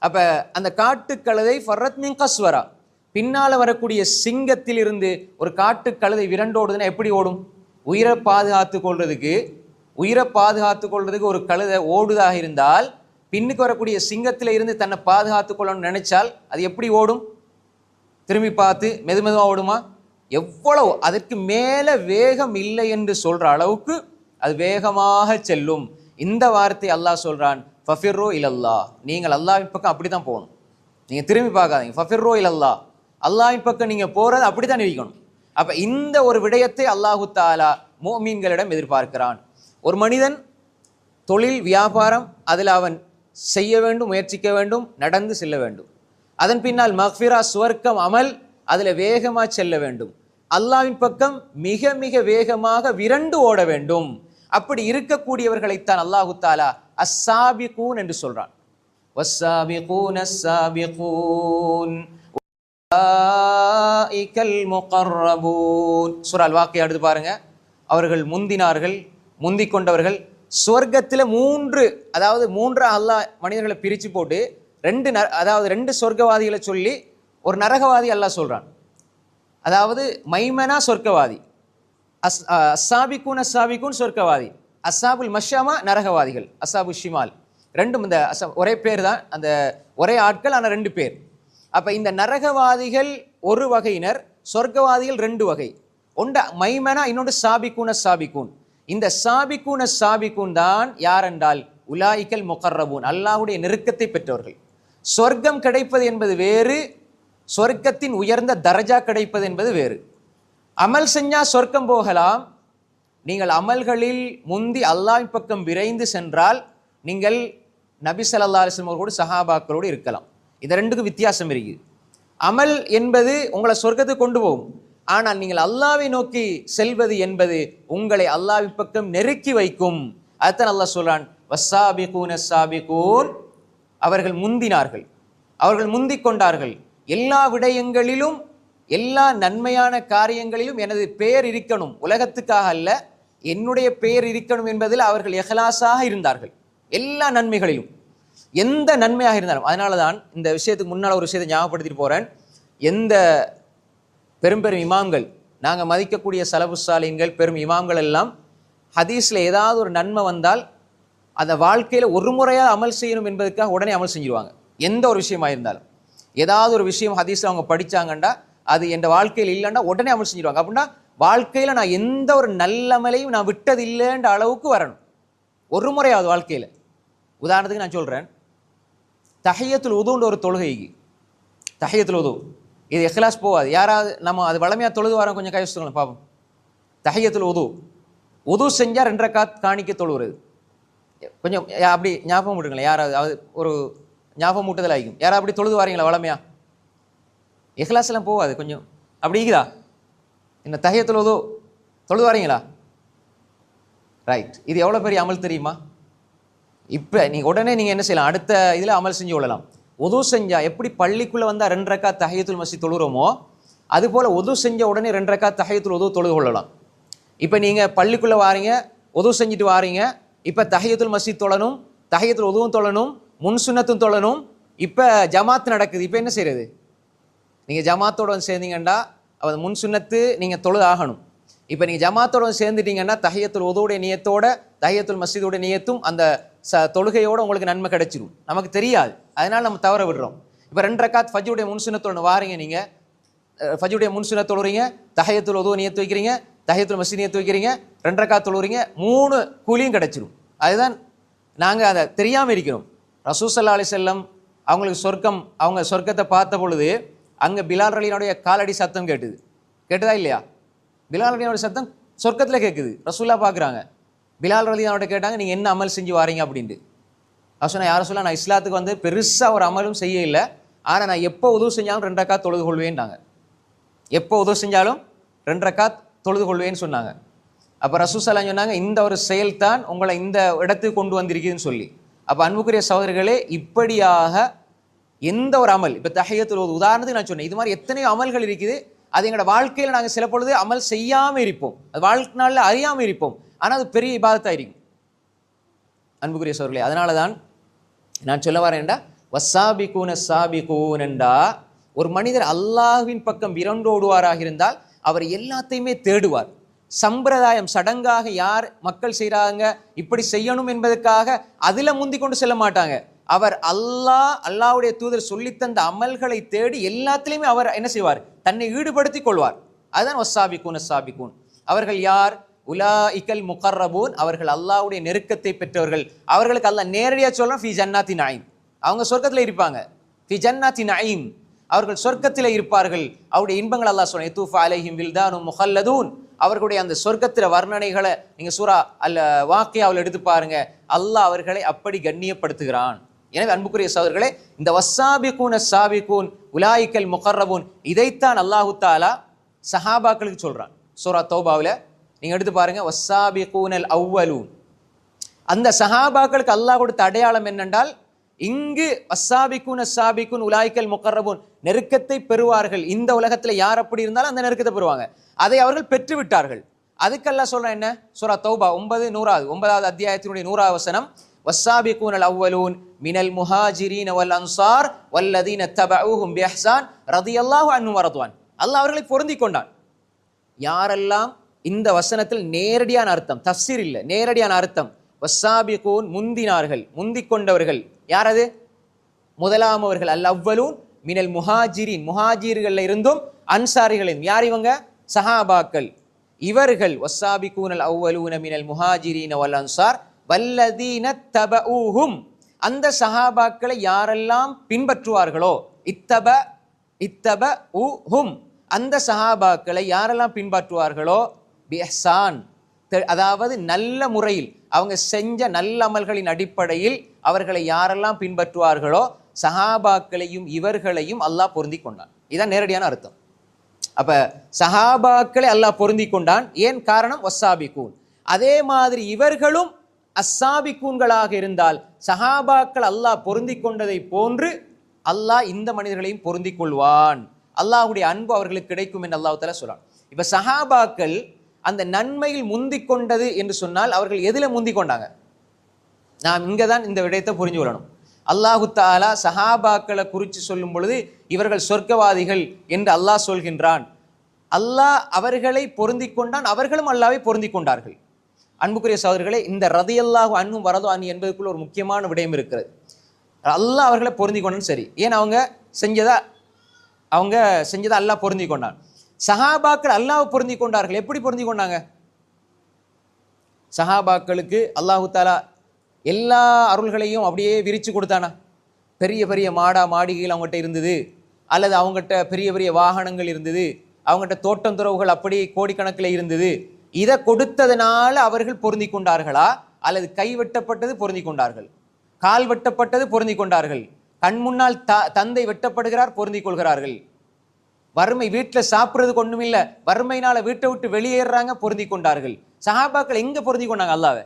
அப்ப அந்த காட்டு கழுதை ஃபர்ரத் மின் கஸ்வரா, பின்னால வரக்கூடிய சிங்கத்திலிருந்து ஒரு காட்டு கழுதை விரண்டோடுதுன்னா எப்படி ஓடும்? உயிரை பாதுகாத்து கொள்றதுக்கு ஒரு கழுதை ஓடுதாக இருந்தால், பின்னுக்கு வரக்கூடிய சிங்கத்தில இருந்து தன்னை பாதுகாத்து கொள்ளணும்னு நினைச்சால் அது எப்படி ஓடும்? திரும்பி பார்த்து மெதுமெதுவாக ஓடுமா? எவ்வளவு அதற்கு மேல வேகம் இல்லை என்று சொல்ற அளவுக்கு அது வேகமாக செல்லும். இந்த வார்த்தை அல்லாஹ் சொல்றான், ஃபஃபிர்ரு இலல்லாஹ், நீங்கள் அல்லாஹ்வின் பக்கம் அப்படித்தான் போகணும். நீங்க திரும்பி பார்க்காதீங்க. ஃபஃபிர்ரு இலல்லாஹ், அல்லாஹ்வின் பக்கம் நீங்க போறது அப்படித்தான் இருக்கணும். அப்ப இந்த ஒரு விடயத்தை அல்லாஹு தஆலா முஃமின்களிடம் எதிர்பார்க்கிறான். ஒரு மனிதன் தொழில் வியாபாரம் அதில் அவன் செய்ய வேண்டும், முயற்சிக்க வேண்டும், நடந்து செல்ல வேண்டும். அதன் பின்னால் மக்ஃபிரா சுவர்க்கம் அமல் அதுல வேகமா செல்ல வேண்டும். அல்லாஹ்வின் பக்கம் மிக மிக வேகமாக விரண்டு ஓட வேண்டும். அப்படி இருக்கக்கூடியவர்களைத்தான் அல்லாஹு தஆலா அஸ்ஸாபிகூன் என்று சொல்றான். வஸ்ஸாபிகூன அஸ்ஸாபிகூன் உலாயிகல் முகர்ரபூன். சூரா அல் வாக்கியா எடுத்து பாருங்க. அவர்கள் முந்தினார்கள், முந்திக் கொண்டவர்கள். சுவர்க்கத்தில் மூன்று அல்லாஹ் மனிதர்களை பிரிச்சு போட்டு ரெண்டு சொர்க்கவாதிகளை சொல்லி ஒரு நரகவாதி அல்லாஹ் சொல்றான். அதாவது மைமனா சொர்க்கவாதி, அஸ்ஸாபிகூன் சொர்க்கவாதி, அஸ்ஸாபுல் மஷ்அமா நரகவாதிகள், அஸ்ஸாபு ஷிமால். ரெண்டும் இந்த ஒரே பேர் தான், அந்த ஒரே ஆட்கள், ஆனால் ரெண்டு பேர். அப்ப இந்த நரகவாதிகள் ஒரு வகையினர், சொர்க்கவாதிகள் ரெண்டு வகை. ஒன்று மைமனா, இன்னொன்று சாபிகூன். இந்த சாபிகூன் தான் யார் என்றால் உலாயிகல் முகர்ரபூன், அல்லாஹ்வுடைய நெருக்கத்தை பெற்றவர்கள். சொர்க்கம் கிடைப்பது என்பது வேறு, சொர்க்கத்தின் உயர்ந்த தரஜா கிடைப்பது என்பது வேறு. அமல் செஞ்சா சொர்க்கம் போகலாம். நீங்கள் அமல்களில் முந்தி அல்லாஹ்வின் பக்கம் விரைந்து சென்றால் நீங்கள் நபி ஸல்லல்லாஹு அலைஹி வஸல்லம் அவர்களோடு சஹாபாக்களோடு இருக்கலாம். இது ரெண்டுக்கும் வித்தியாசம் இருக்கு. அமல் என்பது உங்களை சொர்க்கத்துக்கு கொண்டு போகும். ஆனால் நீங்கள் அல்லாஹ்வை நோக்கி செல்வது என்பது உங்களை அல்லாஹ்வின் பக்கம் நெருக்கி வைக்கும். அதுதான் அல்லாஹ் சொல்றான், வஸ்ஸாபிகூன அஸ்ஸாபிகூன், அவர்கள் முந்தினார்கள், அவர்கள் முந்திக் கொண்டார்கள். எல்லா விடயங்களிலும், எல்லா நன்மையான காரியங்களிலும் எனது பெயர் இருக்கணும், உலகத்துக்காக அல்ல, என்னுடைய பெயர் இருக்கணும் என்பதில் அவர்கள் இஹ்லாஸாக இருந்தார்கள். எல்லா நன்மைகளிலும், எந்த நன்மையாக இருந்தாலும். அதனால தான் இந்த விஷயத்துக்கு முன்னால் ஒரு விஷயத்தை ஞாபகப்படுத்திட்டு போறேன். எந்த பெரும் இமாம்கள், நாங்கள் மதிக்கக்கூடிய சலபு சாலின்கள், பெரும் இமாம்கள் எல்லாம் ஹதீஸ்ல ஏதாவது ஒரு நன்மை வந்தால் அந்த வாழ்க்கையில ஒரு முறையாக அமல் செய்யணும் என்பதற்காக உடனே அமல் செஞ்சிருவாங்க. எந்த ஒரு விஷயமா இருந்தாலும், ஏதாவது ஒரு விஷயம் ஹதீஸ்ல அவங்க படிச்சாங்கண்டா அது என் வாழ்க்கையில் இல்லைன்னா உடனே அமல் செஞ்சிருவாங்க. அப்படின்னா வாழ்க்கையில நான் எந்த ஒரு நல்லமலையும் நான் விட்டது இல்லைன்ற அளவுக்கு வரணும், ஒரு முறையாவது வாழ்க்கையில. உதாரணத்துக்கு நான் சொல்றேன், தஹியத்துல் உதுன்ற ஒரு தொழுகைக்கு, தஹியத்துல் உது இது இஹ்லாஸ் போகாது. யாராவது நம்ம அது வளமையாக தொழுது வரோம், கொஞ்சம் கைவச்சுங்களேன் பாப்போம். தஹியத்துல் உது செஞ்சா 2 ரக்காத் காணிக்க தொழுகிறது. கொஞ்சம் அப்படி ஞாபகம் விட்டுங்களேன். யாராவது ஒரு ஞாபகம் மூட்டுதல் ஆகிக்கும். யாராவது அப்படி தொழுது வாரீங்களா வளமையா? இஹ்லாஸ் எல்லாம் போகாது. கொஞ்சம் அப்படி இருக்குதா? என்ன தஹியத்துல் உது தொழுது வாரீங்களா? ரைட். இது எவ்வளோ பெரிய அமல் தெரியுமா? இப்போ நீங்கள் உடனே நீங்கள் என்ன செய்யலாம், அடுத்த இதில் அமல் செஞ்சு கொள்ளலாம். உது செஞ்சா எப்படி பள்ளிக்குள்ளே வந்தால் 2 ரக்காத் தஹியத்துல் மஸ்ஜித் தொழுகிறோமோ அதுபோல் உது செஞ்ச உடனே 2 ரக்காத் தஹியத்துல் உது தொழுது கொள்ளலாம். இப்போ நீங்கள் பள்ளிக்குள்ளே வாரீங்க, உது செஞ்சுட்டு வாரீங்க, இப்போ தஹியத்துல் மஸ்ஜித் தொழணும், தஹியத்துல் உதுவும் தொழணும், முன் சுன்னத்தும் தொழணும். இப்போ ஜமாத் நடக்குது. இப்போ என்ன செய்யறது? நீங்கள் ஜமாத்தோட வந்து சேர்ந்தீங்கன்னா அது முன் சுன்னத்து நீங்கள் தொழுது ஆகணும். இப்போ நீங்கள் ஜமாத்தோட வந்து சேர்ந்துட்டீங்கன்னா தஹியத்துல் உதுவுடைய நியத்தோட தஹியத்துல் மஸ்ஜிதோட நியத்தும் அந்த தொழுகையோடு உங்களுக்கு நன்மை கிடைச்சிடும். நமக்கு தெரியாது, அதனால நம்ம தவற விடுறோம். இப்போ 2 ரக்காத் ஃபஜ்ருடைய முன்சுனத்தோட வாரீங்க, நீங்க ஃபஜ்ருடைய முன்சுனத் தொழுறீங்க, தஹியத்துல் உது நியத்து வைக்கிறீங்க, தஹியத்துல் மஸ்ஜித் நியத்து வைக்கிறீங்க, 2 ரக்காத் தொழுறீங்க, 3 கூலியும் கிடைச்சிடும். அதுதான் நாங்கள் அதை தெரியாமல் இருக்கிறோம். ரசூல் ஸல்லல்லாஹு அலைஹி வஸல்லம் அவங்களுக்கு அவங்க சொர்க்கத்தை பார்த்த பொழுது அங்கே பிலால் ரலியனுடைய காலடி சத்தம் கேட்டுதா இல்லையா? பிலால் ரலியனுடைய சத்தம் சொர்க்கத்தில் கேட்குது. ரசூல்லா பார்க்குறாங்க. பிலால் ரலியனோட கேட்டாங்க, நீங்கள் என்ன அமல் செஞ்சு வாரீங்க அப்படின்ட்டு. நான் சொன்னேன், யாரை சொல்ல, நான் இஸ்லாத்துக்கு வந்து பெருசாக ஒரு அமலும் செய்ய இல்லை, ஆனால் நான் எப்போ உதவு செஞ்சாலும் 2 ரக்காத் தொழுது கொள்வேன்னாங்க. எப்போ உதவு செஞ்சாலும் 2 ரக்காத் தொழுது கொள்வேன்னு சொன்னாங்க. அப்போ ரசூல் ஸல்லல்லாஹு அலைஹி வஸல்லம் சொன்னாங்க, இந்த ஒரு செயல்தான் உங்களை இந்த இடத்துக்கு கொண்டு வந்திருக்குதுன்னு சொல்லி. அப்போ அன்புக்குரிய சகோதரர்களே, இப்படியாக எந்த ஒரு அமல், இப்போ தஹியத்துல் உது உதாரணத்துக்கு நான் சொன்னேன், இது மாதிரி எத்தனையோ அமல்கள் இருக்குது. அது எங்களோட வாழ்க்கையில் நாங்கள் சில பொழுது அமல் செய்யாமல் இருப்போம், அது வாழ்க்கை நாளில் அறியாமல் இருப்போம், ஆனால் அது பெரிய இபாதத்தாக இருக்கும் அன்புக்குரிய சகோதரர்களே. அதனால தான் நான் சொல்ல வரேன்டா, வஸ்ஸாபிகூன ஸாபிகூன் என்றா, ஒரு மனிதர் அல்லாஹ்வின் பக்கம் விரண்டோடுவாராக இருந்தால் அவர் எல்லாத்தையுமே தேடுவார். சம்பிரதாயம் சடங்காக யார் மக்கள் செய்கிறாங்க, இப்படி செய்யணும் என்பதற்காக அதில் முந்தி கொண்டு செல்ல மாட்டாங்க. அவர் அல்லாஹ்வுடைய தூதர் சொல்லித்தந்த அமல்களை தேடி எல்லாத்திலையுமே அவர் என்ன செய்வார், தன்னை ஈடுபடுத்திக் கொள்வார். அதுதான் வஸ்ஸாபிகூன ஸாபிகூன். அவர்கள் யார்? உலாஇகல் முகர்ரபூன், அவர்கள் அல்லாஹ்வுடைய நெருக்கத்தை பெற்றவர்கள். அவர்களுக்கு அல்லாஹ் நேரடியாக சொல்றான், ஃபி ஜன்னாத்தி நঈம், அவங்க சொர்க்கத்தில் இருப்பாங்க. ஃபி ஜன்னாத்தி நঈம், அவர்கள் சொர்க்கத்தில் இருப்பார்கள். அவருடைய இன்பங்கள் அல்லாஹ் சொல்றான், யதூஃபு அலைஹிம் வில்தானும் முஹல்லதூன், அவர்களுடைய அந்த சொர்க்கத்தில் வர்ணனைகளை நீங்க சூரா அல் வாக்கியாவில் எடுத்து பாருங்க. அல்லாஹ் அவர்களை அப்படி கண்ணியப்படுத்துகிறான். எனவே அன்புக்குரிய சகோதரர்களே, இந்த வஸ்ஸாபிகூன ஸாபிகூன் உலாயிகல் முகர்ரபூன், இதைத்தான் அல்லாஹு தஆலா சஹாபாக்களுக்கு சொல்றான். சூரா தௌபாவில் நீங்க எடுத்து பாருங்க, வஸ்ஸாபிகூனல் அவ்வலூன், அந்த சஹாபாக்களுக்கு அல்லாஹ் கொடுத்த அடையாளம் என்னென்றால், இங்கு வஸ்ஸாபிகூன ஸாபிகூன் உலாயிகல் முகர்ரபூன், நெருக்கத்தை பெறுவார்கள். இந்த உலகத்துல யார் அப்படி இருந்தாலும் அந்த நெருக்கத்தை பெறுவாங்க. அதை அவர்கள் பெற்று விட்டார்கள். அதுக்கு அல்லாஹ் சொல்றான் என்ன? சூரா தௌபா 9வது அத்தியாயத்தினுடைய 100வது வசனம், வஸ்ஸாபிகூனல் அவ்வலூன் மினல் முஹாஜிரீன வல் அன்சார் வல்லதீன தபஊஹும் பிஇஹ்சான் ரலியல்லாஹு அன்ஹும் வரதுவான். அல்லாஹ் அவர்களை பொருந்திக் கொண்டான். யாரெல்லாம் இந்த வசனத்தில் நேரடியான அர்த்தம், தஃப்சீர் இல்லை, நேரடியான அர்த்தம், வஸ்ஸாபிகூன் முந்தினார்கள், முந்திக் கொண்டவர்கள். யார் அது? முதலாமவர்கள். அல் அவ்வலூன் மினல் முஹாஜிரின், முஹாஜிர்கள் இருந்தும் அன்சாரிகளின். யார் இவங்க? சஹாபாக்கள். இவர்கள் வஸ்ஸாபிகூனல் அவ்வலூன மினல் முஹாஜிரீன வல் அன்சார் வல்லதீன தபஊஹும், அந்த சஹாபாக்களை யாரெல்லாம் பின்பற்றுவார்களோ, இத்தபஊஹும், அந்த சஹாபாக்களை யாரெல்லாம் பின்பற்றுவார்களோ, பிஇஹ்சான், அதாவது நல்ல முறையில் அவங்க செஞ்ச நல்ல அமல்களின் அடிப்படையில் அவர்களை யாரெல்லாம் பின்பற்றுவார்களோ, சஹாபாக்களையும் இவர்களையும் அல்லாஹ் பொருந்தி கொண்டான். இதுதான் நேரடியான அர்த்தம். அப்ப சஹாபாக்களை அல்லாஹ் பொருந்தி கொண்டான். ஏன் காரணம்? வஸ்ஸாபிகூன். அதே மாதிரி இவர்களும் அஸ்ஸாபிகூன்களாக இருந்தால் சஹாபாக்கள் அல்லாஹ் பொருந்தி கொண்டதை போன்று அல்லாஹ் இந்த மனிதர்களையும் பொருந்தி கொள்வான். அல்லாஹ்வுடைய அன்பு அவர்களுக்கு கிடைக்கும் என்று அல்லாஹ் தஆலா சொல்றான். இப்ப சஹாபாக்கள் அந்த நன்மையில் முந்திக் கொண்டது என்று சொன்னால் அவர்கள் எதில முந்திக் கொண்டாங்க? நாம் இங்கதான் இந்த விடயத்தை புரிஞ்சு கொள்ளணும். அல்லாஹு தஆலா சஹாபாக்களை குறித்து சொல்லும் பொழுது இவர்கள் சொர்க்கவாதிகள் என்று அல்லாஹ் சொல்கின்றான். அல்லாஹ் அவர்களை பொருந்தி கொண்டான், அவர்களும் அல்லாஹ்வை பொருந்தி கொண்டார்கள். அன்புக்குரிய சகோதரர்களே, இந்த ரலியல்லாஹு அன்ஹும் வரதுவான் என்பதற்குள்ள ஒரு முக்கியமான விடயம் இருக்கிறது. அல்லாஹ் அவர்களை பொருந்தி கொண்டான், சரி, ஏன் அவங்க செஞ்சதா அல்லாஹ் பொருந்தி கொண்டான். சஹாபாக்கள் அல்லாஹ் பொருந்தி கொண்டார்கள். எப்படி பொருந்தி கொண்டாங்க? சஹாபாக்களுக்கு அல்லாஹு தஆலா எல்லா அருள்களையும் அப்படியே விரிச்சு கொடுத்தானா? பெரிய பெரிய மாடிகைகள் அவங்ககிட்ட இருந்தது, அல்லது அவங்ககிட்ட பெரிய பெரிய வாகனங்கள் இருந்தது, அவங்ககிட்ட தோட்டம் துறவுகள் அப்படி கோடிக்கணக்கில் இருந்தது. இதை கொடுத்ததுனால அவர்கள் பொருந்தி கொண்டார்களா, அல்லது கை வெட்டப்பட்டது பொருந்தி கொண்டார்கள், கால் வெட்டப்பட்டது பொருந்தி கொண்டார்கள், கண் முன்னால் தந்தை வெட்டப்படுகிறார் பொருந்தி கொள்கிறார்கள், வறுமை வீட்டில் சாப்பிட்றதுக்கு ஒண்ணும் இல்லை, வறுமையினால வீட்டை விட்டு வெளியேறாங்க பொருந்தி கொண்டார்கள். சஹாபாக்கள் எங்க பொருந்தி கொண்டாங்க? அல்லாஹ்வை.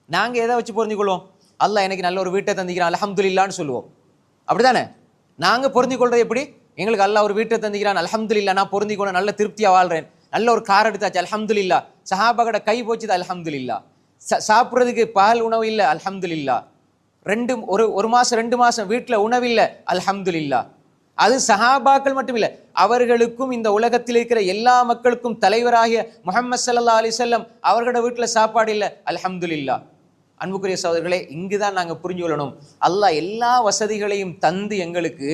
நாங்க எதை வச்சு பொருந்தி கொள்வோம்? அல்லாஹ் எனக்கு நல்ல ஒரு வீட்டை தந்திக்கிறான் அல்ஹம்துலில்லாஹ்னு சொல்லுவோம், அப்படிதானே? நாங்க பொருந்தி கொள்றது எப்படி? எங்களுக்கு அல்லாஹ் ஒரு வீட்டை தந்திக்கிறான் அல்ஹம்துலில்லாஹ், நான் பொருந்தி கொண்டு நல்ல திருப்தியா வாழ்றேன், நல்ல ஒரு கார் எடுத்தாச்சு அல்ஹம்துலில்லாஹ், சஹாபாக்கட கை போச்சுது அல்ஹம்துலில்லாஹ், சாப்பிட்றதுக்கு பால் உணவு இல்லை அல்ஹம்துலில்லாஹ், ஒரு மாசம் 2 மாசம் வீட்டுல உணவு இல்லை அல்ஹம்துலில்லாஹ். அது சஹாபாக்கள் மட்டும் இல்லை, அவர்களுக்கும் இந்த உலகத்தில் இருக்கிற எல்லா மக்களுக்கும் தலைவராகிய முஹம்மது ஸல்லல்லாஹு அலைஹி வஸல்லம் அவர்களோட வீட்டுல சாப்பாடு இல்லை அல்ஹம்துலில்லாஹ். அன்புக்குரிய சகோதரர்களே, இங்குதான் நாங்கள் புரிஞ்சு கொள்ளணும். அல்லாஹ் எல்லா வசதிகளையும் தந்து எங்களுக்கு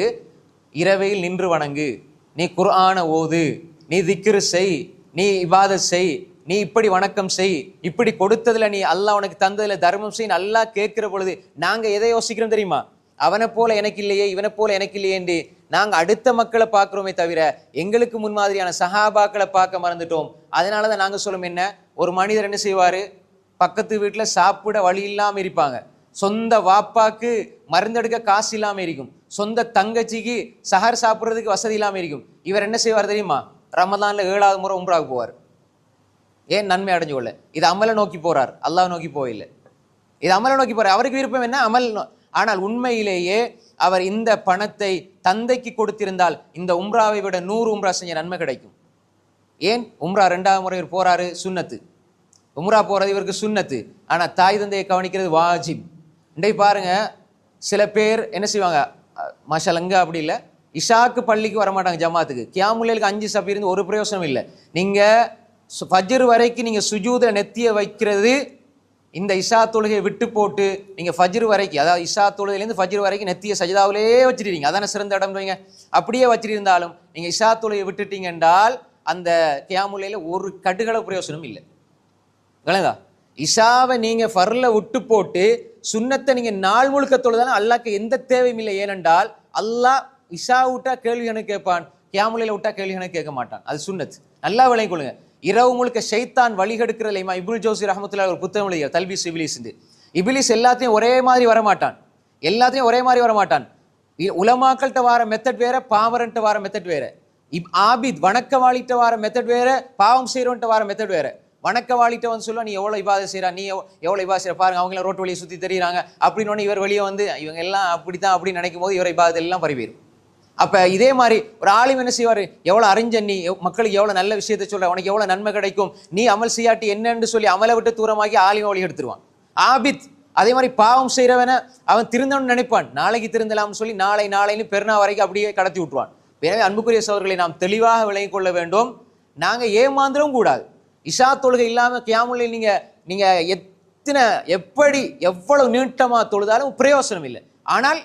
இரவையில் நின்று வணங்கு, நீ குர்ஆனை ஓது, நீ திக்ரு செய், நீ இபாதத் செய், நீ இப்படி வணக்கம் செய், இப்படி கொடுத்ததுல நீ அல்லாஹ் உனக்கு தந்ததுல தர்மம் செய் அல்லாஹ் கேட்கிற பொழுது நாங்க எதை யோசிக்கிறோம் தெரியுமா? அவனை போல எனக்கு இல்லையே, இவனை போல எனக்கு இல்லையே என்று நாங்க அடுத்த மக்களை பார்க்கிறோமே தவிர எங்களுக்கு முன்மாதிரியான சஹாபாக்களை பார்க்க மறந்துட்டோம். அதனாலதான் நாங்க சொல்லும் என்ன, ஒரு மனிதர் என்ன செய்வாரு, பக்கத்து வீட்டுல சாப்பிட வழி இல்லாம இருப்பாங்க, சொந்த வாப்பாக்கு மருந்தெடுக்க காசு இல்லாம இருக்கும், சொந்த தங்கச்சிக்கு சஹர் சாப்பிட்றதுக்கு வசதி இல்லாம இருக்கும். இவர் என்ன செய்வார் தெரியுமா? ரமதான்ல 7வது முறை உம்ராவுக்கு போவார். ஏன்? நன்மை அடைஞ்சு கொள்ள. இது அமலை நோக்கி போறார், அல்லாஹ் நோக்கி போயில்லை. இது அமலை நோக்கி போறார். அவருக்கு விருப்பம் என்ன? அமல். ஆனால் உண்மையிலேயே அவர் இந்த பணத்தை தந்தைக்கு கொடுத்திருந்தால் இந்த உம்ராவை விட 100 உம்ரா செஞ்ச நன்மை கிடைக்கும். ஏன்? உம்ரா 2வது முறை இவர் போறாரு, சுன்னத்து. உம்ரா போறது இவருக்கு சுன்னத்து. ஆனா தாய் தந்தையை கவனிக்கிறது வாஜிப். இன்றைக்கு பாருங்க, சில பேர் என்ன செய்வாங்க, மஷலங்க அப்படி இல்லை, இஷாக்கு பள்ளிக்கு வரமாட்டாங்க, ஜமாத்துக்கு. கியாமுல்லைலுக்கு 5 சபி இருந்து ஒரு பிரயோசனம் இல்லை. நீங்க ஃபஜ்ர் வரைக்கும் நீங்க சுஜூத நெத்திய வைக்கிறது, இந்த இஷா தொழுகையை விட்டு போட்டு நீங்க ஃபஜ்ர் வரைக்கும், அதாவது இஷா தொழுகையிலேருந்து ஃபஜ்ர் வரைக்கும் நெத்திய சஜிதாவிலே வச்சிருக்கீங்க, அதான சிறந்த இடம். அப்படியே வச்சிருந்தாலும் நீங்க இஷா தொழுகையை விட்டுட்டீங்க என்றால் அந்த கியாமுல்லைல ஒரு கடுகள பிரயோசனம் இல்லை. விளங்கா? இஷாவை நீங்க ஃபர்ல விட்டு போட்டு சுன்னத்தை நீங்க நாள் முழுக்க தொழுதாலும் அல்லாஹ்க்கு எந்த தேவையும் இல்லை. ஏனென்றால் அல்லாஹ் இஷா விட்டா கேள்வி எனக்கு கேட்பான், கியாமுல்லைல விட்டா கேள்வி எனக்கு கேட்க மாட்டான். அது சுன்னத். நல்லா விளங்கிக் கொள்ளுங்க. இரவு முழுக்க ஷைத்தான் வழிகெடுக்கிறது. இப்னு ஜௌசி ரஹ்மத்துல்லாஹி ஒரு புத்தகம் எழுதிய தல்பீஸ் இப்லீஸ். இப்லீஸ் எல்லாத்தையும் ஒரே மாதிரி வரமாட்டான், எல்லாத்தையும் ஒரே மாதிரி வரமாட்டான். உலமாக்கள்கிட்ட வார மெத்தட் வேற, பாமரன்ட்ட வார மெத்தட் வேற. ஆபித் வணக்கவாளிட்ட வார மெத்தட் வேற, பாவம் செய்யறவன்ட்ட வார மெத்தட் வேற. வணக்கவாளிட்ட வந்து சொல்லுவா, நீ எவ்வளவு இபாதத் செய்யறா, நீ எவ்வளவு இபாதத் செய்யற பாருங்க, அவங்க ரோட்டு வழியை சுத்தி தெரியுறாங்க அப்படின்னு இவர் வெளியே வந்து இவங்க எல்லாம் அப்படித்தான் அப்படின்னு நினைக்கும் போது இவர் இபாதத் எல்லாம் பறிவேறும். அப்ப இதே மாதிரி ஒரு ஆலிம் என்ன செய்வாரு, எவ்வளவு அறிஞ்ச நீ, மக்களுக்கு எவ்வளவு நல்ல விஷயத்தை சொல்ற, உனக்கு எவ்வளவு நன்மை கிடைக்கும், நீ அமல் செய்யாட்டி என்னன்னு சொல்லி அமலை விட்டு தூரமாக்கி ஆலிம வழி எடுத்துருவான். ஆபித் அதே மாதிரி பாவம் செய்யறவன அவன் திருந்தவன் நினைப்பான், நாளைக்கு திருந்தலாம்னு சொல்லி நாளைன்னு பெருநா வரைக்கும் அப்படியே கடத்தி விட்டுருவான். எனவே அன்புக்குரிய சகோதரர்களை நாம் தெளிவாக விளங்கிக் கொள்ள வேண்டும். நாங்க ஏமாந்திரவும் கூடாது. இஷா தொழுகை இல்லாம கியாமுல்லைல் நீங்க எத்தனை எப்படி எவ்வளவு நீட்டமா தொழுதாலும் பிரயோசனம் இல்லை. ஆனால்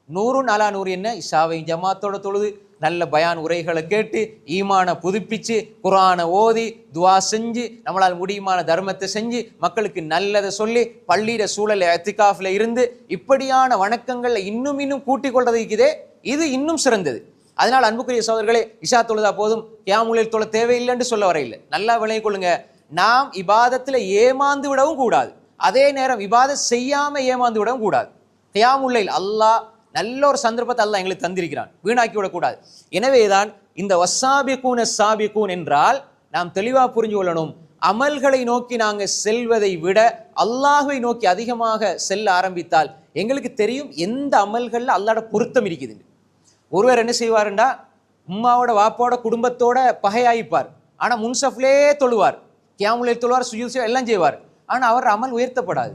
100 என்ன, இஷாவை ஜமாத்தோட தொழுது நல்ல பயான் உரைகளை கேட்டு ஈமான புதுப்பிச்சு குர்ஆனை ஓதி துவா செஞ்சு நம்மளால் முடியுமான தர்மத்தை செஞ்சு மக்களுக்கு நல்லதை சொல்லி பள்ளியில சூழல் இத்திகாஃப்ல இருந்து இப்படியான வணக்கங்கள்ல இன்னும் கூட்டிக் கொள்றதுக்குதே இது இன்னும் சிறந்தது. அதனால் அன்புக்குரிய சகோதரர்களே, இஷா தொழுதா போதும், கியாமுல்லைல் தொழ தேவையில்லைன்னு சொல்ல வரையில்லை. நல்லா விளங்கிக் கொள்ளுங்க. நாம் இபாதத்துல ஏமாந்து விடவும் கூடாது, அதே நேரம் இபாதத் செய்யாம ஏமாந்து விடவும் கூடாது. கியாமுல்லைல் அல்லாஹ் நல்ல ஒரு சந்தர்ப்பத்தை அல்லாஹ் எங்களுக்கு தந்திருக்கிறான், வீணாக்கி விடக்கூடாது. எனவேதான் இந்த வஸ்ஸாபிகூன ஸாபிகூன் என்றால் நாம் தெளிவா புரிஞ்சு கொள்ளணும். அமல்களை நோக்கி நாங்க செல்வதை விட அல்லாஹ்வை நோக்கி அதிகமாக செல்ல ஆரம்பித்தால் எங்களுக்கு தெரியும் எந்த அமல்கள்ல அல்லாஹ்வோட பொருத்தம் இருக்குது. ஒருவர் என்ன செய்வாருண்டா, உம்மாவோட வாப்போட குடும்பத்தோட பகையாயிப்பார், ஆனா முன்சஃப்லே தொழுவார், கியாமுல்லைல் தொழுவார், சுஜூத் எல்லாம் செய்வார், ஆனா அவர் அமல் உயர்த்தப்படாது.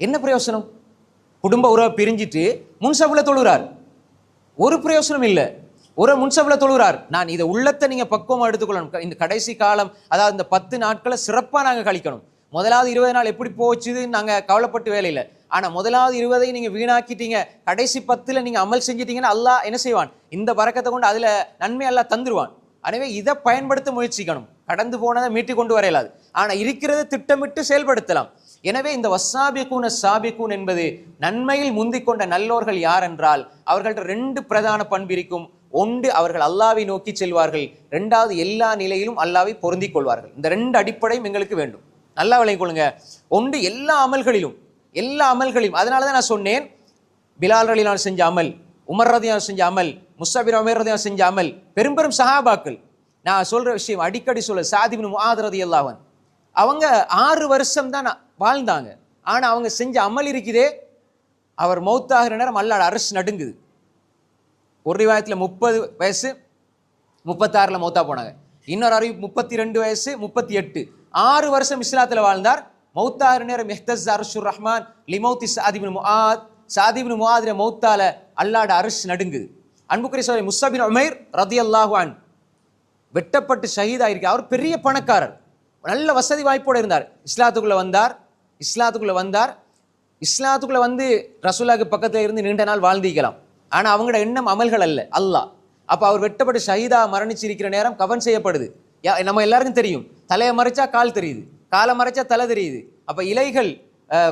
என்ன பிரயோசனம்? குடும்ப உறவை பிரிஞ்சிட்டு முன்சஃப்ல தொழுகிறார், ஒரு பிரயோசனம் இல்லை. ஒரு முன்சஃப்ல தொழுகிறார். நான் இதை உள்ளத்தை நீங்க பக்குவமா எடுத்துக்கொள்ளணும். இந்த கடைசி காலம், அதாவது இந்த 10 நாட்களை சிறப்பா நாங்க கழிக்கணும். முதலாவது 20 நாள் எப்படி போச்சுதுன்னு நாங்க கவலைப்பட்டு வேலையில, ஆனா முதலாவது 20 நீங்க வீணாக்கிட்டீங்க, கடைசி 10ல நீங்க அமல் செஞ்சிட்டீங்கன்னா அல்லாஹ் என்ன செய்வான், இந்த பரக்கத்தை கொண்டு அதுல நன்மை அல்லாஹ் தந்துருவான். எனவே இதை பயன்படுத்த முயற்சிக்கணும். கடந்து போனதை மீட்டி கொண்டு வர இயலாது, ஆனா இருக்கிறத திட்டமிட்டு செயல்படுத்தலாம். எனவே இந்த வஸ்ஸாபிகூன ஸாபிகூன் என்பது நன்மையில் முந்திக் கொண்ட நல்லோர்கள் யார் என்றால் அவர்கள்ட்ட 2 பிரதான பண்பு இருக்கும். ஒன்று, அவர்கள் அல்லாஹ்வை நோக்கி செல்வார்கள். 2வது, எல்லா நிலையிலும் அல்லாஹ்வை பொருந்திக் கொள்வார்கள். இந்த 2 அடிப்படையும் எங்களுக்கு வேண்டும். நல்லா விளங்கிக் கொள்ளுங்க. ஒன்று, எல்லா அமல்களிலும். அதனாலதான் நான் சொன்னேன், பிலால் ரலியல்லாஹு செஞ்ச அமல், உமர் ரலியல்லாஹு செஞ்ச அமல், முஸ்அப் பின் உமைர் ரலியல்லாஹு செஞ்ச அமல், பெரும் சஹாபாக்கள். நான் சொல்ற விஷயம் அடிக்கடி சொல்ல, சாத் இப்னு முஆத் ரலியல்லாஹு அன்ஹு அவங்க 6 வருஷம் தான் வாழ்ந்தாங்க. ஆனா அவங்க செஞ்ச அமல் இருக்குதே, அவர் மௌத்தாகிற நேரம் அல்லாஹ்வோட அர்ஷ் நடுங்குது. ஒரு ரிவாயத்துல 30 வயசு 36ல மௌத்தா போனாங்க, இன்னொரு அறிவிப்பு 32 வயசு 38, 6 வருஷம் இஸ்லாத்துல வாழ்ந்தார். மௌத்தாகிற நேரம் இஹ்தஸ் அர்ஷுர் ரஹ்மான் லிமௌத்தி சாத் இப்னு முஆத், சாத் இப்னு முஆத் மௌத்தால அல்லாஹ்வோட அர்ஷ் நடுங்குது. அன்புக்குரிய சகோதரர், முஸ்அப் பின் உமைர் ரலியல்லாஹு அன்ஹு வெட்டப்பட்டு ஷஹீதா இருக்கு. அவர் பெரிய பணக்காரர், நல்ல வசதி வாய்ப்போடு இருந்தார். இஸ்லாத்துக்குள்ள வந்தார், இஸ்லாத்துக்குள்ள வந்தார். இஸ்லாத்துக்குள்ள வந்து ரசூலுல்லாஹ்க்கு பக்கத்துல இருந்து நீண்ட நாள் வாழ்ந்திக்கலாம். ஆனா அவங்களோட எண்ணம் அமல்கள் அல்ல, அல்லாஹ். அப்ப அவர் வெட்டப்பட்டு ஷஹீதா மரணிச்சிருக்கிற நேரம் கஃன் செய்யப்படுது. நம்ம எல்லாருக்கும் தெரியும், தலையை மறைச்சா கால் தெரியுது, காலை மறைச்சா தலை தெரியுது. அப்ப இலைகள்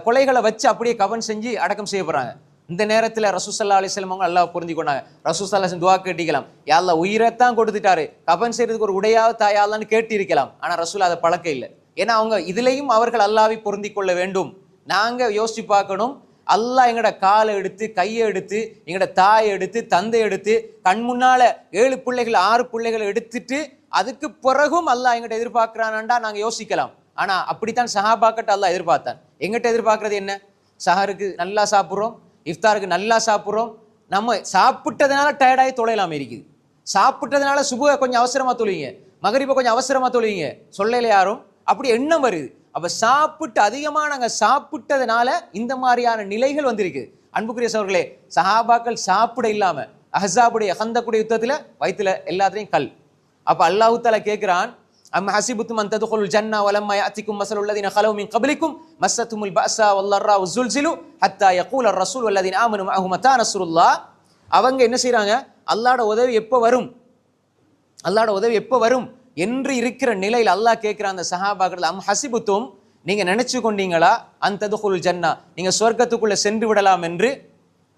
கொலைகளை வச்சு அப்படியே கஃன் செஞ்சு அடக்கம் செய்யப்படுறாங்க. இந்த நேரத்தில் ரசூல் ஸல்லல்லாஹு அலைஹி வஸல்லம் அவங்க அல்லாஹ் பொருந்தி கொண்டாங்க. ரசூல் ஸல்லல்லாஹு அலைஹி வஸல்லம் துஆ கேட்டிக்கலாம், யா அல்லாஹ் உயிரைத்தான் கொடுத்துட்டாரு, கஃன் செய்யறதுக்கு ஒரு உடையாவது தாயாலான்னு கேட்டு இருக்கலாம். ஆனா ரசூல் அதை பழக்கம் இல்லை. ஏன்னா அவங்க இதுலையும் அவர்கள் அல்லாஹ்வை பொருந்தி கொள்ள வேண்டும். நாங்க யோசிச்சு பார்க்கணும், அல்லாஹ் எங்கட காலை எடுத்து கையை எடுத்து எங்கட தாயை எடுத்து தந்தை எடுத்து கண் முன்னால 7 பிள்ளைகள் 6 பிள்ளைகளை எடுத்துட்டு அதுக்கு பிறகும் அல்லாஹ் எங்கிட்ட எதிர்பார்க்கிறான்டா நாங்க யோசிக்கலாம். ஆனா அப்படித்தான் சஹாபாக்கிட்ட அல்லாஹ் எதிர்பார்த்தான். எங்கிட்ட எதிர்பார்க்கறது என்ன? சஹருக்கு நல்லா சாப்பிட்றோம், இஃப்தாருக்கு நல்லா சாப்பிட்றோம், நம்ம சாப்பிட்டதுனால டயர்டாகி தொலைலாம இருக்குது. சாப்பிட்டதுனால சுபுக கொஞ்சம் அவசரமா தொழுவீங்க, மகரிபை கொஞ்சம் அவசரமா தொழுவீங்க, சொல்லல யாரும். அப்படி எண்ணம் வருது. அப்ப சாப்பிட்டு அதிகமா நாங்க சாப்பிட்டதுனால இந்த மாதிரியான நிலைகள் வந்திருக்கு. அன்புக்குரிய சகோதரர்களே, சஹாபாக்கள் சாப்பிட இல்லாம அஹ்ஸாபுடைய ஹந்தக்குடைய யுத்தத்துல வயிற்றுல எல்லாத்தையும் கல். அப்ப அல்லாஹ் தஆலா கேட்கிறான், அம் ஹஸிபுத்தும் அன் ததுகுல் ஜன்னா வலம்மா யாத்திக்கும் மஸலுல் லதீன கலவு மின் கப்லிக்கும் மஸ்ஸத்துமுல் பஅஸா வல்லர்ரா வஸுல்ஸிலு ஹத்தா யகூல ar-ரஸூல் வல்லதீன ஆமனு மஅஹு மத்தா நஸ்ருல்லாஹ். அவங்க என்ன செய்றாங்க? அல்லாஹ்வோட உதவி எப்போ வரும், அல்லாஹ்வோட உதவி எப்போ வரும் என்று இருக்கிற நிலையில் அல்லாஹ் கேட்கிற அந்த சஹாபாக்கள், அம் ஹஸிபுத்தும் நீங்க நினைச்சு கொண்டீங்களா அன் ததுகுல் ஜன்னா நீங்க சொர்க்கத்துக்குள்ள சென்று விடலாம் என்று?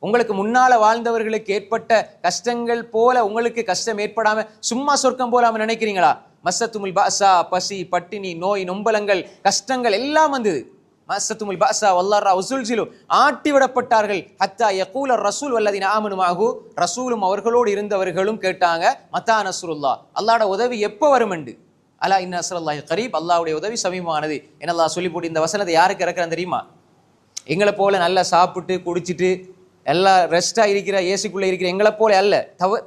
உங்களுக்கு முன்னால வாழ்ந்தவர்களுக்கு ஏற்பட்ட கஷ்டங்கள் போல உங்களுக்கு கஷ்டம் ஏற்படாம சும்மா சொர்க்கம் போலாம நினைக்கிறீங்களா? மஸ்ஸத்துமுல் பஅஸா பசி பட்டினி நோய் நொம்பலங்கள் கஷ்டங்கள் எல்லாம் வந்தது. மஸ்ஸத்துமுல் பஅஸா வல்லர்ரா வஸுல்ஸிலு ஆட்டி விடப்பட்டார்கள். ஹத்தா யகூல ar-ரஸூல் வல்லதீன ஆமனு மஅஹு ரசூலும் அவர்களோடு இருந்தவர்களும் கேட்டாங்க, மத்தா நஸ்ருல்லாஹ் அல்லாஹ்வோட உதவி எப்போ வரும் என்று. அலா இன்னா நஸ்ருல்லாஹி கரீப் அல்லாஹ்வுடைய உதவி சமீபமானது என அல்லாஹ் சொல்லி போட்டு இந்த வசனத்தை யாருக்கு இறக்குறான் தெரியுமா? எங்களை போல நல்லா சாப்பிட்டு குடிச்சிட்டு எல்லாம் ரெஸ்டா இருக்கிற ஏசிக்குள்ள இருக்கிற எங்களை போல அல்ல,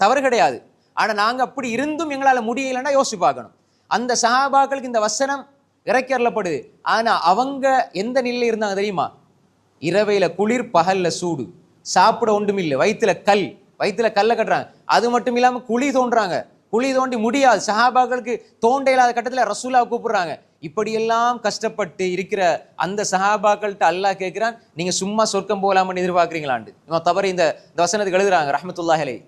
தவறு கிடையாது. ஆனா நாங்க அப்படி இருந்தும் எங்களால முடியலைன்னா யோசிச்சு பார்க்கணும். அந்த சஹாபாக்களுக்கு இந்த வசனம் இறக்கி அருளப்படுது. ஆனா அவங்க எந்த நிலையில இருந்தாங்க தெரியுமா? இரவையில குளிர் பகல்ல சூடு, சாப்பிட ஒன்றும் இல்லை, வயிற்றுல கல்லை கட்டுறாங்க. அது மட்டும் இல்லாம குழி தோன்றாங்க, குழி தோண்டி முடியாது. சஹாபாக்களுக்கு தோண்ட இல்லாத கட்டத்தில் ரசூலாவை கூப்பிடுறாங்க. இப்படியெல்லாம் கஷ்டப்பட்டு இருக்கிற அந்த சஹாபாக்கள்கிட்ட அல்லாஹ் கேட்கிறான், நீங்க சும்மா சொர்க்கம் போகலாம்னு எதிர்பார்க்குறீங்களாண்டு. இவன் தவறு இந்த வசனத்துக்கு எழுதுறாங்க ரஹ்மத்துல்லாஹி அலைஹி.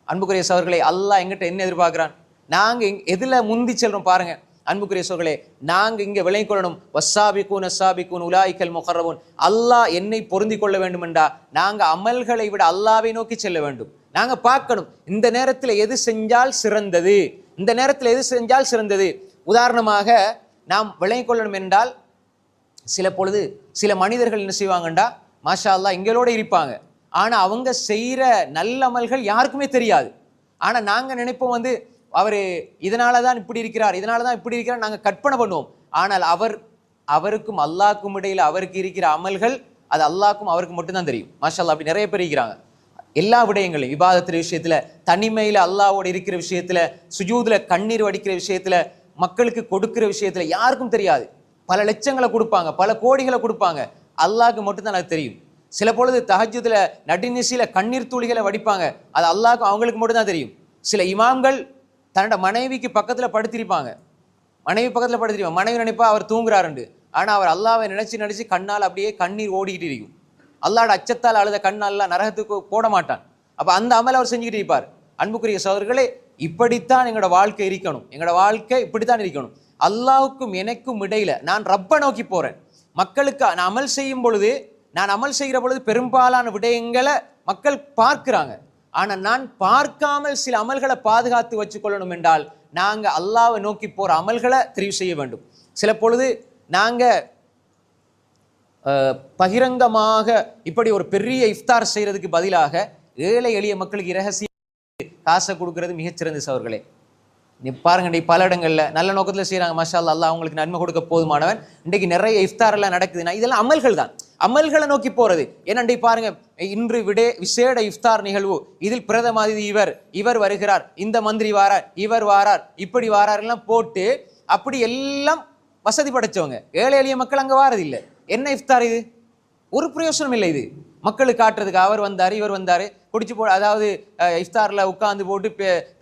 அன்புக்குரிய சகோதரர்களே, அல்லாஹ் எங்கிட்ட என்ன எதிர்பார்க்கிறான்? நாங்க எதுல முந்தி செல்றோம் பாருங்க. அன்புக்குரிய சகோதரர்களே, நாங்க இங்க விளங்கிக் கொள்ளணும், வஸ்ஸாபிகூன் அஸ்ஸாபிகூன் உலாயிகல் முகர்ரபூன். அல்லாஹ் என்னை பொருந்தி கொள்ள வேண்டும் என்றா நாங்க அமல்களை விட அல்லாஹ்வை நோக்கி செல்ல வேண்டும். நாங்க பார்க்கணும் இந்த நேரத்தில் எது செஞ்சால் சிறந்தது, இந்த நேரத்தில் எது செஞ்சால் சிறந்தது. உதாரணமாக நாம் விளங்கிக் கொள்ளணும் என்றால், சில பொழுது சில மனிதர்கள் என்ன செய்வாங்கண்டா, மாஷா அல்லாஹ் எங்களோட இருப்பாங்க, ஆனா அவங்க செய்யற நல்ல அமல்கள் யாருக்குமே தெரியாது. ஆனா நாங்க நினைப்போம் வந்து அவரு இதனாலதான் இப்படி இருக்கிறார், இதனாலதான் இப்படி இருக்கிறார், நாங்க கற்பனை பண்ணுவோம். ஆனால் அவருக்கும் அல்லாஹ்க்கும் இடையில அவருக்கு இருக்கிற அமல்கள் அது அல்லாஹ்க்கும் அவருக்கு மட்டும்தான் தெரியும். மாஷா அல்லாஹ் அப்படி நிறைய பேர் இருக்கிறாங்க. எல்லா விடயங்களையும் இபாதத்து விஷயத்துல, தனிமையில அல்லாஹ்வோட இருக்கிற விஷயத்துல, சுஜூதுல கண்ணீர் வடிக்கிற விஷயத்துல, மக்களுக்கு கொடுக்கிற விஷயத்துல யாருக்கும் தெரியாது. பல லட்சங்களை கொடுப்பாங்க, பல கோடிகளை கொடுப்பாங்க, அல்லாஹ்க்கு மட்டும்தான் அது தெரியும். சில பொழுது தஹஜ்ஜுதுல நடுநிசில கண்ணீர் துளிகளை வடிப்பாங்க, அது அல்லாஹ்க்கும் அவங்களுக்கு மட்டும்தான் தெரியும். சில இமாம்கள் தன்னோட மனைவிக்கு பக்கத்துல படுத்திருப்பாங்க, மனைவி நினைப்பா அவர் தூங்குறாருண்டு, ஆனா அவர் அல்லாஹ்வை நினைச்சு கண்ணால் அப்படியே கண்ணீர் ஓடிக்கிட்டு இருக்கும். அல்லாஹ்வோட அச்சத்தால் அழுத கண்ணால்லாம் நரகத்துக்கு போட மாட்டான். அப்ப அந்த அமல் அவர் செஞ்சுக்கிட்டு இருப்பார். அன்புக்குரிய சகோதரர்களே, இப்படித்தான் எங்களோட வாழ்க்கை இருக்கணும். எங்களோட வாழ்க்கை இப்படித்தான் இருக்கணும். அல்லாஹ்வுக்கும் எனக்கும் இடையில நான் ரப்ப நோக்கி போறேன். மக்களுக்கு நான் அமல் செய்யும் பொழுது, நான் அமல் செய்கிற பொழுது பெரும்பாலான விடயங்களை மக்கள் பார்க்கிறாங்க. ஆனா நான் பார்க்காமல் சில அமல்களை பாதுகாத்து வச்சுக்கொள்ளணும் என்றால் நாங்க அல்லாஹ்வை நோக்கி போற அமல்களை தெரிவு செய்ய வேண்டும். சில பொழுது நாங்க பகிரங்கமாக இப்படி ஒரு பெரிய இஃப்தார் செய்யறதுக்கு பதிலாக ஏழை எளிய மக்களுக்கு இரகசிய காசை கொடுக்கறது மிகச்சிறந்த சவர்களே. நீ பாருங்க, பல இடங்கள்ல நல்ல நோக்கத்துல செய்யறாங்க, மாஷா அல்லாஹ் அவங்களுக்கு நன்மை கொடுக்க போதுமானவன். இன்றைக்கு நிறைய இஃப்தார் எல்லாம் நடக்குதுன்னா இதெல்லாம் அமல்கள் தான், அமல்களை நோக்கி போறது. ஏன்னா பாருங்க, இன்று விசேட இஃப்தார் நிகழ்வு, இதில் பிரதம அதிதி இவர் வருகிறார், இந்த மந்திரி வாரார், இவர் வாரார், இப்படி வாரார் எல்லாம் போட்டு அப்படி எல்லாம் வசதி படைச்சவங்க. ஏழை எளிய மக்கள் அங்க வாரது இல்லை. என்ன இஃப்தார் இது? ஒரு பிரயோசனம் இல்லை. இது மக்களுக்கு காட்டுறதுக்கு அவர் வந்தாரு, இவர் வந்தாரு, குடிச்சு அதாவது இஃப்தாரில் உட்காந்து போட்டு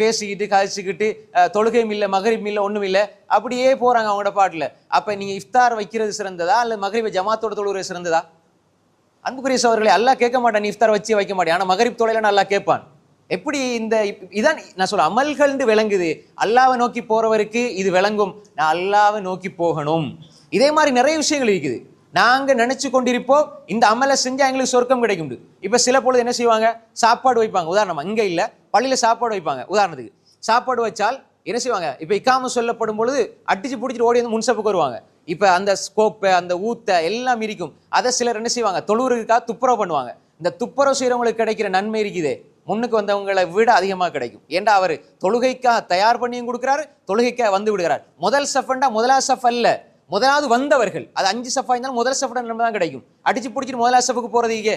பேசிக்கிட்டு கழிச்சுக்கிட்டு தொழுகையும் இல்லை மகரிப் இல்லை ஒன்றும் இல்லை அப்படியே போகிறாங்க அவங்களோட பாட்டில். அப்போ நீங்கள் இஃப்தார் வைக்கிறது சிறந்ததா இல்லை மகரிபை ஜமாத்தோட தொழுகிறது சிறந்ததா? அன்புக்குரிய சகோதரர்களே, அல்லாஹ் கேட்க மாட்டான் நீ இஃப்தார் வச்சு வைக்க மாட்டேன், ஆனால் மகரிப் தொலைலன்னு அல்லாஹ் கேட்பான். எப்படி இதான் நான் சொல்ல அமல்கள் விளங்குது. அல்லாவை நோக்கி போறவருக்கு இது விளங்கும், நான் அல்லாவை நோக்கி போகணும். இதே மாதிரி நிறைய விஷயங்கள் இருக்குது. நாங்க நினைச்சு கொண்டிருப்போம் இந்த அமலை செஞ்சா எங்களுக்கு சொர்க்கம் கிடைக்கும். இப்ப சில பொழுது என்ன செய்வாங்க, சாப்பாடு வைப்பாங்க. உதாரணமா இங்க இல்ல பள்ளியில சாப்பாடு வைப்பாங்க. உதாரணத்துக்கு சாப்பாடு வச்சால் என்ன செய்வாங்க, இப்ப இக்காம சொல்லப்படும் பொழுது அடிச்சு பிடிச்சிட்டு ஓடி வந்து முன்சப்புக்கு வருவாங்க. இப்ப அந்த ஸ்கோப்பை அந்த ஊத்த எல்லாம் இருக்கும். அதை சிலர் என்ன செய்வாங்க, தொழுவுறதுக்காக துப்புரவு பண்ணுவாங்க. இந்த துப்புரவு செய்யறவங்களுக்கு கிடைக்கிற நன்மை இருக்குதே முன்னுக்கு வந்தவங்களை விட அதிகமாக கிடைக்கும். ஏண்டா அவர் தொழுகைக்காக தயார் பண்ணியும் கொடுக்கிறாரு, தொழுகைக்காக வந்து விடுகிறார். முதல் சஃபண்டா முதலாவது சஃப் அல்ல, முதலாவது வந்தவர்கள். அது 5 சஃபா இருந்தாலும் முதல் சஃபா நம்ம தான் கிடைக்கும். அடிச்சு பிடிச்சிட்டு முதலாவது சஃபுக்கு போறதுக்கே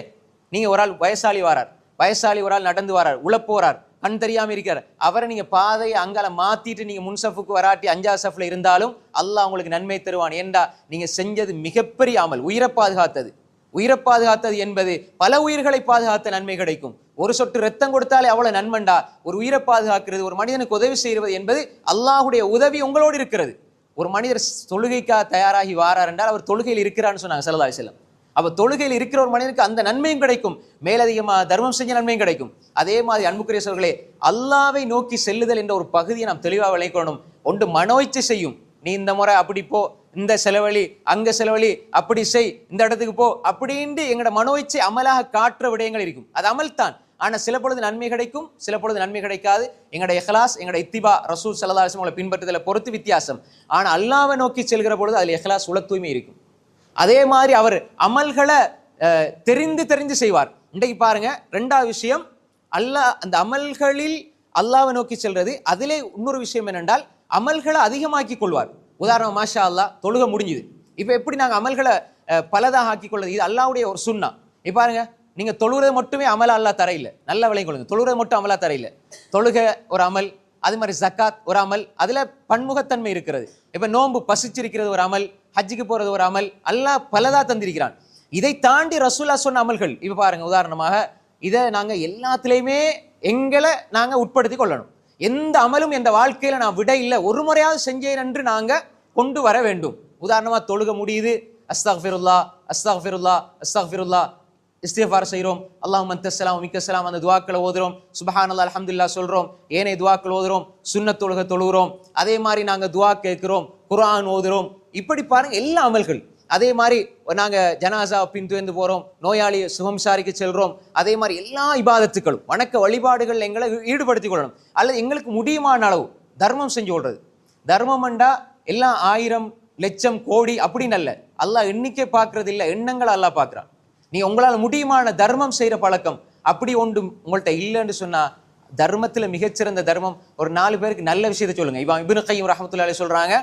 நீங்க ஒரு ஆள் வயசாளி வாரார், வயசாளி ஒரு ஆள் நடந்து வாரார், உழப்போறார், கண் தெரியாம இருக்கிறார், அவரை நீங்க பாதையை அங்கால மாத்திட்டு நீங்க முன் சஃபுக்கு வராட்டி 5ஆவது சஃப்ல இருந்தாலும் அல்லாஹ் உங்களுக்கு நன்மை தருவான். ஏண்டா நீங்க செஞ்சது மிகப்பெரிய அமல், உயிரை பாதுகாத்தது. உயிரை பாதுகாத்தது என்பது பல உயிர்களை பாதுகாத்த நன்மை கிடைக்கும். ஒரு சொட்டு ரத்தம் கொடுத்தாலே அவ்வளவு நன்மண்டா. ஒரு உயிரை பாதுகாக்கிறது, ஒரு மனிதனுக்கு உதவி செய்வது என்பது அல்லாஹுடைய உதவி உங்களோடு இருக்கிறது. ஒரு மனிதர் தொழுகைக்காக தயாராகி வாரார் என்றால் அவர் தொழுகையில் இருக்கிறான்னு சொன்னாங்க ஸல்லல்லாஹு அலைஹி வஸல்லம். அப்ப தொழுகையில் இருக்கிற ஒரு மனிதனுக்கு அந்த நன்மையும் கிடைக்கும், மேலதிகமாக தர்மம் செஞ்ச நன்மையும் கிடைக்கும். அதே மாதிரி அன்புக்குரிய சகோதரர்களே, அல்லாவை நோக்கி செல்லுதல் என்ற ஒரு பகுதியை நாம் தெளிவாக விளைக்கணும். ஒன்று மனோய்ச்சை செய்யும், நீ இந்த முறை அப்படி போ, இந்த செலவழி அங்க செலவழி, அப்படி செய், இந்த இடத்துக்கு போ அப்படின்ட்டு எங்களோட மனோய்ச்சை அமலாக காட்டுற விடயங்கள் இருக்கும். அது அமல் தான். ஆனா சில பொழுது நன்மை கிடைக்கும், சில பொழுது நன்மை கிடைக்காது. எங்களுடைய இஹ்லாஸ், எங்களுடைய இத்திபா, ரசூல் ஸல்லல்லாஹு அலைஹி வஸல்லம் பின்பற்றுதலை பொறுத்து வித்தியாசம். ஆனா அல்லாஹ்வை நோக்கி செல்கிற பொழுது அதில் இஹ்லாஸ் உள தூய்மை இருக்கும். அதே மாதிரி அவர் அமல்களை தெரிந்து செய்வார். இன்றைக்கு பாருங்க, 2வது விஷயம் அல்லாஹ் அந்த அமல்களில் அல்லாஹ்வை நோக்கி செல்றது. அதிலே இன்னொரு விஷயம் என்னென்றால் அமல்களை அதிகமாக்கி கொள்வார். உதாரணம், மாஷா அல்லாஹ் தொழுகை முடிஞ்சுது, இப்ப எப்படி நாங்க அமல்களை பலதாக ஆக்கி கொள்வது, இது அல்லாஹ்வுடைய ஒரு சுன்னா. இப்ப பாருங்க, நீங்க தொழுகிறது மட்டுமே அமலா அல்லாஹ் தர இல்லை, நல்ல விளங்கிக் கொள்ளுங்க. தொழுகிறது மட்டும் அமலா தர இல்லை. தொழுகை ஒரு அமல், அது மாதிரி ஜக்காத் ஒரு அமல், அதுல பன்முகத்தன்மை இருக்கிறது. இப்ப நோன்பு பசிச்சிருக்கிறது ஒரு அமல், ஹஜ்ஜுக்கு போறது ஒரு அமல், அல்லாஹ் பலதா தந்திருக்கிறான். இதை தாண்டி ரசூலா சொன்ன அமல்கள் இப்ப பாருங்க, உதாரணமாக இதை நாங்க எல்லாத்திலையுமே எங்களை நாங்க உட்படுத்தி கொள்ளணும். எந்த அமலும் எந்த வாழ்க்கையில நான் விட இல்லை, ஒரு முறையாவது செஞ்சேன் என்று நாங்க கொண்டு வர வேண்டும். உதாரணமா தொழுகை முடியுது, அஸ்தக்ஃபிருல்லா அஸ்தக்ஃபிருல்லா அஸ்தக்ஃபிருல்லா இஸ்திக்ஃபார் செய்கிறோம், அல்லாஹும்ம அன்தஸ்ஸலாம் மிக்கஸ்ஸலாம், அந்த துஆக்களை ஓதுறோம், சுப்ஹானல்லாஹ் அல்ஹம்துலில்லாஹ் சொல்றோம், ஏனைய துஆக்கள் ஓதுறோம், சுன்னத் தொழுகை தொழுகிறோம். அதே மாதிரி நாங்க துஆ கேட்கிறோம், குர்ஆன் ஓதுறோம். இப்படி பாருங்க எல்லா அமல்கள். அதே மாதிரி நாங்க ஜனாசா பின்துயர்ந்து போறோம், நோயாளி சுகம் விசாரிக்க செல்றோம். அதே மாதிரி எல்லா இபாதத்துக்களும் வணக்க வழிபாடுகள் எங்களை ஈடுபடுத்திக் கொள்ளணும். அல்லது எங்களுக்கு முடியுமான அளவு தர்மம் செஞ்சு கொள்றது. தர்மம் என்றா எல்லாம் 1000 லட்சம் கோடி அப்படின்னு அல்ல. அல்லாஹ் எண்ணிக்கை பார்க்கறது இல்லை, எண்ணங்களை அல்லாஹ் பார்க்கிறான். நீ உங்களால் முடியுமான தர்மம் செய்யற பழக்கம் அப்படி ஒன்று உங்கள்கிட்ட இல்லைன்னு சொன்னா, தர்மத்துல மிகச்சிறந்த தர்மம் ஒரு 4 பேருக்கு நல்ல விஷயத்தை சொல்லுங்க. இப்னு கய்யிம் ரஹ்மத்துல்லாஹி அலைஹி சொல்றாங்க,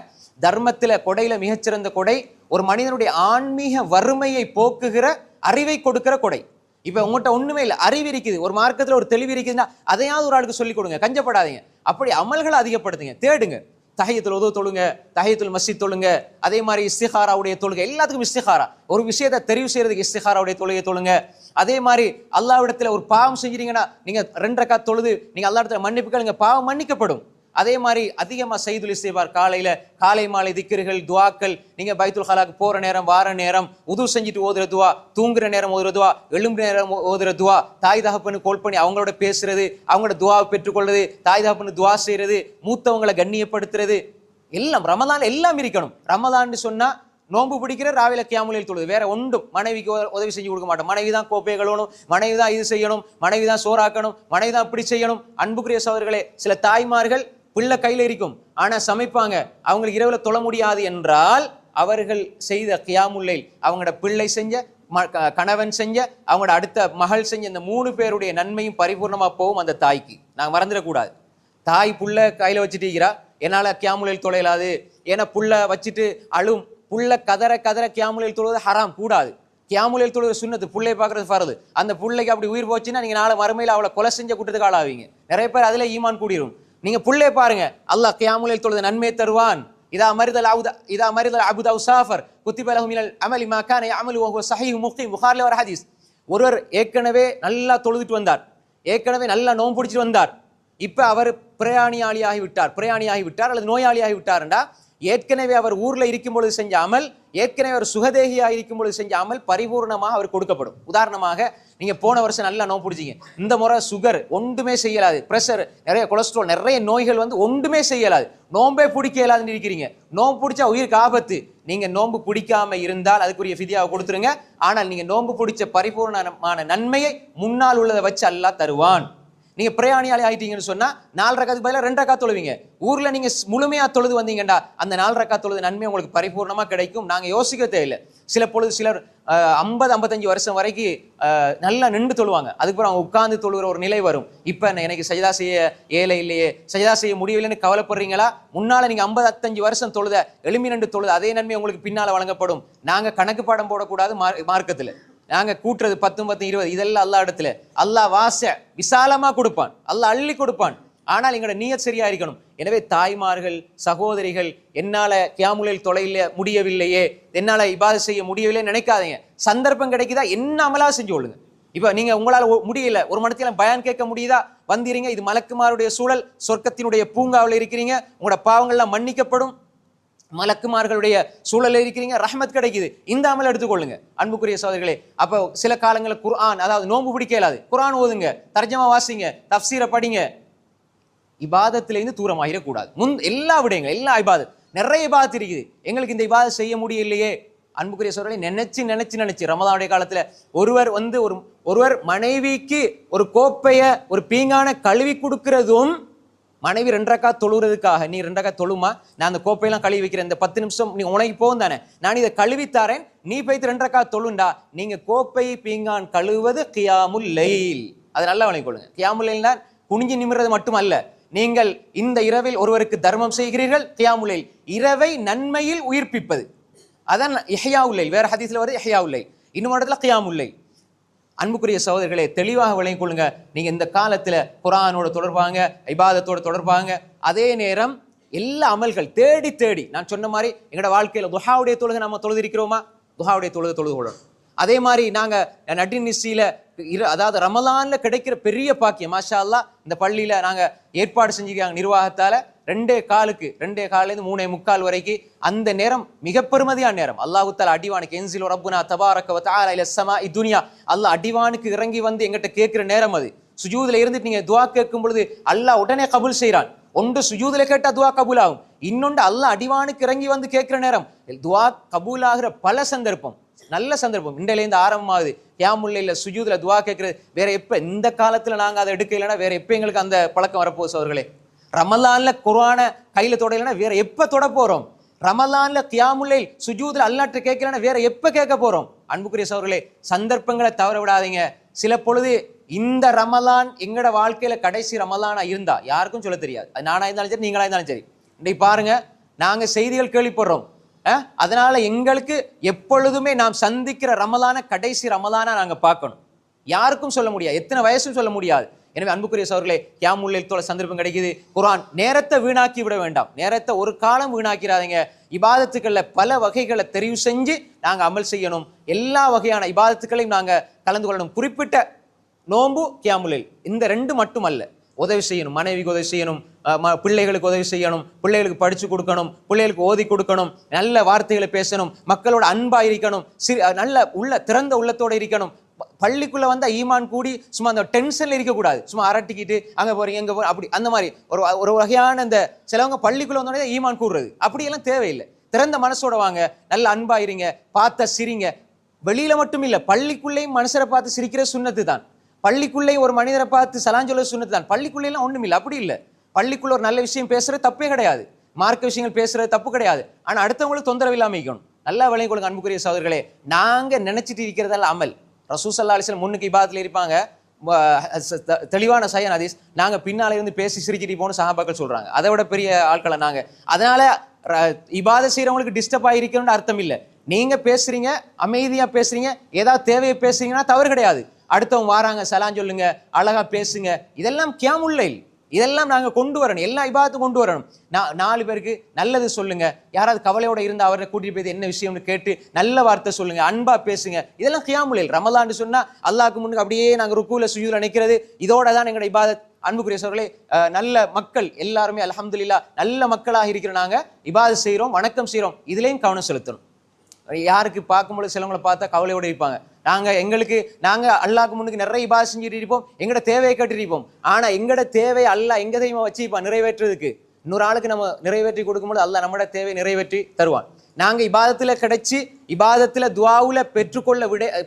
தர்மத்துல கொடையில மிகச்சிறந்த கொடை ஒரு மனிதனுடைய ஆன்மீக வறுமையை போக்குகிற அறிவை கொடுக்கிற கொடை. இப்ப உங்கள்கிட்ட ஒண்ணுமே இல்லை, அறிவு இருக்குது, ஒரு மார்க்கத்துல ஒரு தெளிவு இருக்குதுன்னா அதையாவது ஒரு ஆளுக்கு சொல்லிக் கொடுங்க, கஞ்சப்படாதீங்க. அப்படி அமல்களை அதிகப்படுத்துங்க, தேடுங்க. தஹியத்துல் உது தொழுங்க, தஹியத்துல் மஸ்ஜித் தொழுங்க. அதே மாதிரி இஸ்திகாராவுடைய தொழுகை, எல்லாத்துக்கும் இஸ்திகாரா, ஒரு விஷயத்தை தெரிவு செய்யறதுக்கு இஸ்திகாராவுடைய தொழுகை தொழுங்க. அதே மாதிரி அல்லாஹ்விடத்துல ஒரு பாவம் செஞ்சீங்கன்னா நீங்க 2 ரக்காத் தொழுது நீங்க அல்லாஹ்விடத்துல மன்னிப்பு கேளுங்க, பாவம் மன்னிக்கப்படும். அதே மாதிரி அதிகமா சைதுல் இஸ்திக்பார், காலை மாலை திக்ருகள், துஆக்கள், நீங்க பைத்துல் ஹலாக்கு போற நேரம், வார நேரம், உது செஞ்சுட்டு ஓதுற துஆ, தூங்குற நேரம் ஓதுற துஆ, எழும்புற நேரம் ஓதுற துஆ, தாய் தகப்பனு கோல் பண்ணி அவங்களோட பேசுறது, அவங்களோட துஆவை பெற்றுக்கொள்றது, தாய் தகப்பனு துஆ செய்யறது, மூத்தவங்களை கண்ணியப்படுத்துறது, எல்லாம் ரமலான் எல்லாம் இருக்கணும். ரமலான்னு சொன்னா நோன்பு பிடிக்கிற ராவில கியாமுலைல் தொழுது, வேற ஒன்றும் மனைவிக்கு உதவி செஞ்சு கொடுக்க மாட்டோம். மனைவி தான் கோப்பையை கழுவணும், மனைவி தான் இது செய்யணும், மனைவி தான் சோறாக்கணும், மனைவி தான் இப்படி செய்யணும். அன்புக்குரிய சகோதரர்களே, சில தாய்மார்கள் பிள்ளை கையில இருக்கும், ஆனா சமைப்பாங்க, அவங்களுக்கு இரவுல தொழ முடியாது என்றால் அவர்கள் செய்த கியாமுல்லைல், அவங்களோட பிள்ளை செஞ்ச, கணவன் செஞ்ச, அவங்களோட அடுத்த மகள் செஞ்ச, இந்த 3 பேருடைய நன்மையும் பரிபூர்ணமா போகும் அந்த தாய்க்கு. நாங்க மறந்துடக்கூடாது. தாய் புள்ள கையில வச்சுட்டு இருக்கிறா, என்னால கியாமுல்லைல் தொழையலாது, ஏன்னா புள்ள வச்சுட்டு அழும், புள்ள கதற கியாமுல்லைல் தொழுவது ஹராம், கூடாது. கியாமுல்லைல் தொழுவது சுன்னத்து, புள்ளையை பார்க்கறது ஃபர்து. அந்த புள்ளைக்கு அப்படி உயிர் போச்சுன்னா நீங்க நாளை மறுமையில அவளை கொலை செஞ்ச குற்றத்துக்கு ஆளாவீங்க. நிறைய பேர் அதுல ஈமான் கூடிரும். நீங்க புள்ளே பாருங்க, அல்லாஹ் கியாமுல்லைல் தொழுது நன்மை தருவான். இதா மரிதல் அபுதா உசாஃபர் குத்திப லஹு மினல் அமலி மா கான யஅமலு வஹுவ ஸஹீஹ் முகீம். புகாரில வர ஹதீஸ். ஒருவர் ஏற்கனவே நல்லா தொழுதுட்டு வந்தார், ஏற்கனவே நல்லா நோன்பு பிடிச்சிட்டு வந்தார், இப்ப அவர் பிரயாணியாளி விட்டார் அல்லது நோயாளியாகி விட்டார்ண்டா ஏற்கனவே அவர் ஊர்ல இருக்கும் பொழுது செஞ்ச அமல், ஏற்கனவே அவர் சுகதேகியாக இருக்கும் பொழுது செஞ்ச அமல் பரிபூர்ணமாக அவர் கொடுக்கப்படும். உதாரணமாக நீங்க போன வருஷம் நல்லா நோன்பு பிடிச்சிங்க, இந்த முறை சுகர் ஒன்றுமே செய்யலாது, பிரஷர், நிறைய கொலஸ்ட்ரால், நிறைய நோய்கள் வந்து ஒன்றுமே செய்யலாது, நோன்பே பிடிக்க இயலாதுன்னு இருக்கிறீங்க. நோன்பு பிடிச்சா உயிருக்கு ஆபத்து. நீங்க நோன்பு பிடிக்காம இருந்தால் அதுக்குரிய ஃபிதியாவை கொடுத்துருங்க. ஆனால் நீங்க நோன்பு பிடிச்ச பரிபூர்ணமான நன்மையை முன்னால் உள்ளதை வச்சு அல்லாஹ் தருவான். நீங்க பிரயாணியாளி ஆயிட்டீங்கன்னு சொன்னா 4 ரக்காத்துக்கு பதிலாக 2 ரக்காத் தொழுவீங்க. ஊர்ல நீங்க முழுமையா தொழுது வந்தீங்கடா அந்த 4 ரக்காத் தொழுது நன்மை உங்களுக்கு பரிபூர்ணமா கிடைக்கும். நாங்க யோசிக்க தேவையில்லை. சில பொழுது சிலர் 50-55 வருஷம் வரைக்கும் நல்லா நின்று தொழுவாங்க, அதுக்கப்புறம் அவங்க உட்கார்ந்து தொழுகிற ஒரு நிலை வரும். இப்ப எனக்கு சஜிதா செய்ய ஏழை இல்லையே, சஜிதா செய்ய முடியவில்லைன்னு கவலைப்படுறீங்களா? முன்னால நீங்க 50-55 வருஷம் தொழுத எலும்பி நின்று தொழுது அதே நன்மை உங்களுக்கு பின்னால வழங்கப்படும். நாங்க கணக்கு பாடம் போடக்கூடாது மார்க்கத்துல. நாங்க கூட்டுறது 10, 10, 20 இதெல்லாம் அல்லாஹ் இடத்துல அல்லாஹ் விசாலமா கொடுப்பான், அல்லாஹ் அள்ளி கொடுப்பான். ஆனால் எங்களோட நியத் சரியா இருக்கணும். எனவே தாய்மார்கள், சகோதரிகள், என்னால கியாமுலைல் தொலைல முடியவில்லையே, என்னால இபாதத் செய்ய முடியவில்லை நினைக்காதீங்க. சந்தர்ப்பம் கிடைக்குதா என்ன அமலா செஞ்சு கொள்ளுங்க. இப்ப நீங்க உங்களால முடியல, ஒரு மனத்தில பயான் கேட்க முடியுதா, வந்தீங்க, இது மலக்குமாருடைய சூழல், சொர்க்கத்தினுடைய பூங்காவில் இருக்கிறீங்க, உங்களோட பாவங்கள்லாம் மன்னிக்கப்படும், மலக்குமார்களுடைய சூழல் இருக்கிறீங்க, ரஹ்மத் கிடைக்குது, இந்த அமல் எடுத்துக்கொள்ளுங்க. அன்புக்குரிய சகோதரிகளே, அப்போ சில காலங்களில் குர்ஆன், அதாவது நோன்பு பிடிக்க இயலாது, குர்ஆன் ஓதுங்க, தர்ஜமா வாசிங்க, தஃப்சீரை படிங்க. இபாதத்திலிருந்து தூரமாகிடக்கூடாது. எல்லா விடயங்கள், எல்லா இபாதத், நிறைய இபாதத் இருக்குது. எங்களுக்கு இந்த இபாதத் செய்ய முடியலையே. அன்புக்குரிய சகோதரர்களே, நினைச்சு ரமதானுடைய காலத்துல ஒருவர் மனைவிக்கு ஒரு கோப்பைய ஒரு பீங்கான கழுவி கொடுக்கிறதும், மனைவி 2 ரக்காத் தொழுறதுக்காக, நீ 2 ரக்காத் தொழுமா, நான் அந்த கோப்பையெல்லாம் கழுவி வைக்கிறேன், இந்த 10 நிமிஷம் நீ உனக்கு போகும் தானே, நான் இதை கழுவித்தாரேன், நீ போய்த்து 2 ரக்காத் தொழுண்டா. நீங்க கோப்பை பீங்கான் கழுவுவது கியாமுல் லைல். அது நல்லா வழங்கிக் கொள்ளுங்க. கியாமுல் லைல்னா குனிஞ்சு நிமிர்றது மட்டுமல்ல, நீங்கள் இந்த இரவில் ஒருவருக்கு தர்மம் செய்கிறீர்கள், கியாமுல் லைல், இரவை நன்மையில் உயிர்ப்பிப்பது, அதான் இஹ்யாவுல் லைல். வேற ஹதீஸ்ல வருது இஹ்யாவுல் லைல், இன்னும் இடத்துல கியாமுல் லைல். அன்புக்குரிய சகோதரர்களே, தெளிவாக விளங்கிக் கொள்ளுங்க. நீங்க இந்த காலத்துல குர்ஆனோட தொடர்பாங்க, இபாதத்தோட தொடர்பாங்க, அதே நேரம் எல்லா அமல்கள் தேடி நான் சொன்ன மாதிரி எங்களோட வாழ்க்கையில துஹாவுடைய தொழுகை நம்ம தொழுது இருக்கிறோமா, துஹாவுடைய தொழுது கொள்ளணும். அதே மாதிரி நாங்க நடுநிசியில, அதாவது ரமலான்ல கிடைக்கிற பெரிய பாக்கியம், மாஷா அல்லாஹ், இந்த பள்ளியில நாங்க ஏற்பாடு செஞ்சிருக்காங்க நிர்வாகத்தால, 2:15 2:15 3:45 வரைக்கும் அந்த நேரம் மிக பெருமதியான நேரம். அல்லாஹு தஆலா அடிவானுக்கு என்சிலு ரப்புனா தபாரக வ தஆலா இல ஸமாஇ துன்யா, அல்லாஹ் அடிவானுக்கு இறங்கி வந்து எங்கிட்ட கேட்கிற நேரம் அது. சுஜூதுல இருந்துட்டு நீங்க துஆ கேட்கும் பொழுது அல்லாஹ் உடனே கபூல் செய்றான். ஒன்று சுஜூதுல கேட்டா துஆ கபூல் ஆகும், இன்னொன்று அல்லாஹ் அடிவானுக்கு இறங்கி வந்து கேட்கிற நேரம். துஆ கபூல் ஆகிற பல சந்தர்ப்பம், நல்ல சந்தர்ப்பம் இன்றையிலேருந்து ஆரம்பமாகுது. கியாமுல் லைல்ல சுஜூதுல துஆ கேட்கறது வேற எப்ப, இந்த காலத்துல நாங்க அதை எடுக்கலைன்னா வேற எப்ப எங்களுக்கு அந்த பழக்கம் வரப்போகுது அவர்களே. ரமலான்ல குர்ஆனை கையில தொடலைன்னா வேற எப்ப தொட போறோம்? ரமலான்ல கியாமுல் லைல் சுஜூதுல அல்லாஹ்ட்ட கேட்கலன்னா வேற எப்ப கேட்க போறோம்? அன்புக்குரிய சகோதரர்களே, சந்தர்ப்பங்களை தவற விடாதீங்க. சில பொழுது இந்த ரமலான் எங்கட வாழ்க்கையில கடைசி ரமலானா இருந்தா யாருக்கும் சொல்ல தெரியாது. அது நானா இருந்தாலும் சரி, நீங்களா இருந்தாலும் சரி. இன்னைக்கு பாருங்க, நாங்க செய்திகள் கேள்விப்படுறோம், அதனால எங்களுக்கு எப்பொழுதுமே நாம் சந்திக்கிற ரமலான கடைசி ரமலானா நாங்க பார்க்கணும். யாருக்கும் சொல்ல முடியாது, எத்தனை வயசும் சொல்ல முடியாது. எனவே அன்புக்குரிய சகோதரர்களே, கியாமுல் லைல் தொழ சந்தர்ப்பம் கிடைக்குது. குர்ஆன் நேரத்தை வீணாக்கி விட வேண்டாம், நேரத்தை ஒரு காலம் வீணாக்கிறாதீங்க. இபாதத்துக்கள்ல பல வகைகளை தெரிவு செஞ்சு நாங்க அமல் செய்யணும். எல்லா வகையான இபாதத்துக்களையும் நாங்க கலந்து கொள்ளணும். குறிப்பிட்ட நோன்பு, கியாமுல் லைல், இந்த 2 மட்டுமல்ல. உதவி செய்யணும், மனைவிக்கு உதவி செய்யணும், பிள்ளைகளுக்கு உதவி செய்யணும், பிள்ளைகளுக்கு படிச்சு கொடுக்கணும், பிள்ளைகளுக்கு ஓதி கொடுக்கணும், நல்ல வார்த்தைகளை பேசணும், மக்களோட அன்பா இருக்கணும், நல்ல திறந்த உள்ளத்தோட இருக்கணும். பள்ளிக்குள்ள வந்தா ஈமான் கூடி சும்மா அந்த டென்ஷன்ல இருக்கக்கூடாது, சும்மா அரட்டிக்கிட்டு அங்க போறீங்க எங்க போற அப்படி அந்த மாதிரி ஒரு வகையான இந்த சிலவங்க பள்ளிக்குள்ள வந்தோடனே ஈமான் கூடுறது, அப்படியெல்லாம் தேவையில்லை. திறந்த மனசோட வாங்க, நல்ல அன்பா இருங்க, பார்த்த சிரிங்க. வெளியில மட்டும் இல்ல, பள்ளிக்குள்ளேயும் மனுஷரை பார்த்து சிரிக்கிற சுன்னத்து தான். பள்ளிக்குள்ளேயும் ஒரு மனிதரை பார்த்து சலான் சொல்ல சுன்னத்து தான். பள்ளிக்குள்ளேயும் ஒண்ணும் இல்லை, அப்படி இல்லை. பள்ளிக்குள்ள ஒரு நல்ல விஷயம் பேசுறது தப்பே கிடையாது, மார்க்க விஷயங்கள் பேசுறது தப்பு கிடையாது. ஆனா அடுத்தவங்களுக்கு தொந்தரவு இல்லாம இருக்கணும். நல்லா விளங்கிக் கொள்ளுங்க அன்புக்குரிய சகோதரர்களே. நாங்க நினைச்சிட்டு இருக்கிறதால அமல். ரசூல் ஸல்லல்லாஹு அலைஹி வஸல்லம் முன்னுக்கு இபாதத்துல இருப்பாங்க, தெளிவான சஹீஹ் ஹதீஸ், நாங்க பின்னால இருந்து பேசி சிரிச்சிட்டு போன சஹாபாக்கள் சொல்றாங்க. அதை விட பெரிய ஆட்களை நாங்க. அதனால இபாதத் செய்யறவங்களுக்கு டிஸ்டர்ப் ஆகிருக்கணும்னு அர்த்தம் இல்லை. நீங்க பேசுறீங்க, அமைதியா பேசுறீங்க, ஏதாவது தேவையை பேசுறீங்கன்னா தவறு கிடையாது. அடுத்தவங்க வாராங்க, சலான் சொல்லுங்க, அழகா பேசுங்க, இதெல்லாம் கியாமுல் லைல். இதெல்லாம் நாங்கள் கொண்டு வரணும், எல்லா இபாதத்தும் கொண்டு வரணும். 4 பேருக்கு நல்லது சொல்லுங்க, யாராவது கவலையோட இருந்து அவரை கூட்டிட்டு போய் என்ன விஷயம்னு கேட்டு நல்ல வார்த்தை சொல்லுங்க, அன்பா பேசுங்க. இதெல்லாம் கியாமுல் லைல். ரமலான்னு சொன்னா அல்லாஹ்க்கு முன்னுக்கு அப்படியே நாங்கள் ருக்கூல சுஜூதுல நிற்கிறது, இதோட தான் எங்களோட இபாதத். அன்புக்குரிய சகோதரர்களே, நல்ல மக்கள் எல்லாருமே அல்ஹம்துலில்லாஹ் நல்ல மக்களாக இருக்கிற நாங்க இபாதத் செய்கிறோம், வணக்கம் செய்கிறோம். இதுலேயும் கவனம் செலுத்தணும். யாருக்கு பார்க்கும்போது சிலவங்களை பார்த்தா கவலையோடு இருப்பாங்க. நாங்கள் அல்லாஹ்க்கு முன்னுக்கு நிறைய இபாதத் செஞ்சுட்டு இருப்போம், எங்களோட தேவையை கேட்டுருப்போம். ஆனால் எங்களோட தேவை அல்லாஹ் எங்க தெரியுமா வச்சுப்பான் நிறைவேற்றுறதுக்கு. இன்னொரு ஆளுக்கு நம்ம நிறைவேற்றி கொடுக்கும்போது அல்லாஹ் நம்மளோட தேவை நிறைவேற்றி தருவான். நாங்கள் இபாதத்தில் கிடைச்சி இபாதத்தில் துவாவுல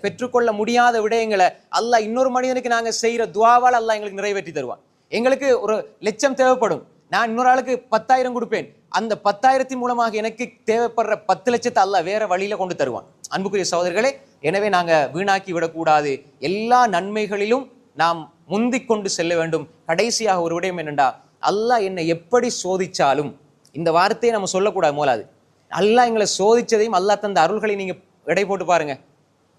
பெற்றுக்கொள்ள முடியாத விடயங்களை அல்லாஹ் இன்னொரு மனிதனுக்கு நாங்கள் செய்கிற துவாவால் அல்லாஹ் எங்களுக்கு நிறைவேற்றி தருவான். எங்களுக்கு 1,00,000 தேவைப்படும், நான் இன்னொரு ஆளுக்கு 10,000 கொடுப்பேன். அந்த 10,000 மூலமாக எனக்கு தேவைப்படுற 10,00,000 அல்லாஹ் வேற வழியில கொண்டு தருவான். அன்புக்குரிய சகோதரர்களே, எனவே நாங்கள் வீணாக்கி விடக்கூடாது. எல்லா நன்மைகளிலும் நாம் முந்திக் கொண்டு செல்ல வேண்டும். கடைசியாக ஒரு விடயம் என்னண்டா, அல்லாஹ் என்னை எப்படி சோதிச்சாலும், இந்த வார்த்தையை நம்ம சொல்லக்கூடாது. மூலாது அல்லாஹ் எங்களை சோதிச்சதையும் அல்லாஹ் தந்த அருள்களை நீங்க எடை போட்டு பாருங்க.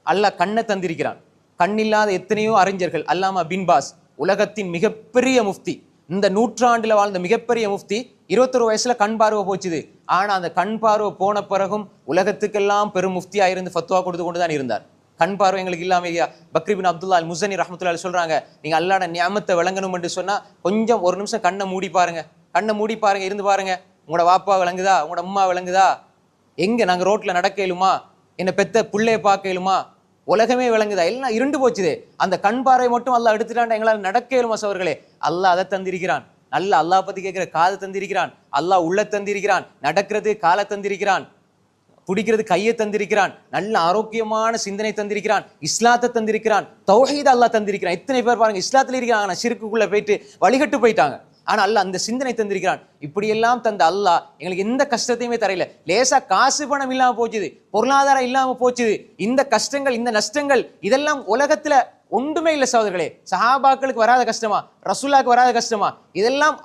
அல்லாஹ் கண்ணை தந்திருக்கிறான். கண்ணில்லாத எத்தனையோ அறிஞர்கள். அல்லாமா பின் பாஸ் உலகத்தின் மிகப்பெரிய முஃப்தி, இந்த நூற்றாண்டுல வாழ்ந்த மிகப்பெரிய முஃப்தி, 21 வயசுல கண் பார்வை போச்சுது. ஆனா அந்த கண் பார்வை போன பிறகும் உலகத்துக்கெல்லாம் பெரும் முஃப்தியா இருந்து ஃபத்வா கொடுத்து கொண்டு தான் இருந்தார். கண் பார்வை எங்களுக்கு இல்லாம பக்ரி பின் அப்துல்லா அல் முஸனி ரஹ்மத்துல்லாஹி சொல்றாங்க, நீங்க அல்லாஹ்வோட நியாமத்தை விளங்கணும் என்று சொன்னா கொஞ்சம் ஒரு நிமிஷம் கண்ணை மூடி பாருங்க, இருந்து பாருங்க. உங்களோட வாப்பா விளங்குதா, உங்களோட அம்மா விளங்குதா? எங்க நாங்க ரோட்ல நடக்க இயலுமா, என்ன பெத்த பிள்ளைய பார்க்க இயலுமா, உலகமே விளங்குதா? எல்லாம் இருண்டு போச்சுதே. அந்த கண் பார்வை மட்டும் அல்லாஹ் எடுத்துட்டான், எங்களால் நடக்க இயலுமா சகோதரர்களே? அல்லாஹ் அதை தந்திருக்கிறான். நல்ல அல்லாஹ் பத்தி கேட்கிற காது தந்திருக்கிறான். அல்லாஹ் உள்ள தந்திருக்கிறான். நடக்கிறது காலை தந்திருக்கிறான். பிடிக்கிறது கையை தந்திருக்கிறான். நல்ல ஆரோக்கியமான சிந்தனை தந்திருக்கிறான். இஸ்லாத்தை தந்திருக்கிறான். தௌஹீத் அல்லாஹ் தந்திருக்கிறான். எத்தனை பேர் பாருங்க இஸ்லாத்துல இருக்கிறாங்க, ஆனா ஷிர்க்குக்குள்ள போயிட்டு வழிகட்டு போயிட்டாங்க. ஆனா அல்லாஹ் அந்த சிந்தனை தந்திருக்கிறான். இப்படியெல்லாம் தந்த அல்லாஹ் எங்களுக்கு எந்த கஷ்டத்தையுமே தரையில. லேசா காசு பணம் இல்லாம போச்சுது, பொருளாதாரம் இல்லாம போச்சுது, இந்த கஷ்டங்கள் இந்த நஷ்டங்கள் இதெல்லாம் உலகத்துல ஒன்றுமே இல்லை சகோதரர்களே. சஹாபாக்களுக்கு வராத கஷ்டமா, ரசூலுல்லாஹ்க்கு வராத கஷ்டமா? இதெல்லாம்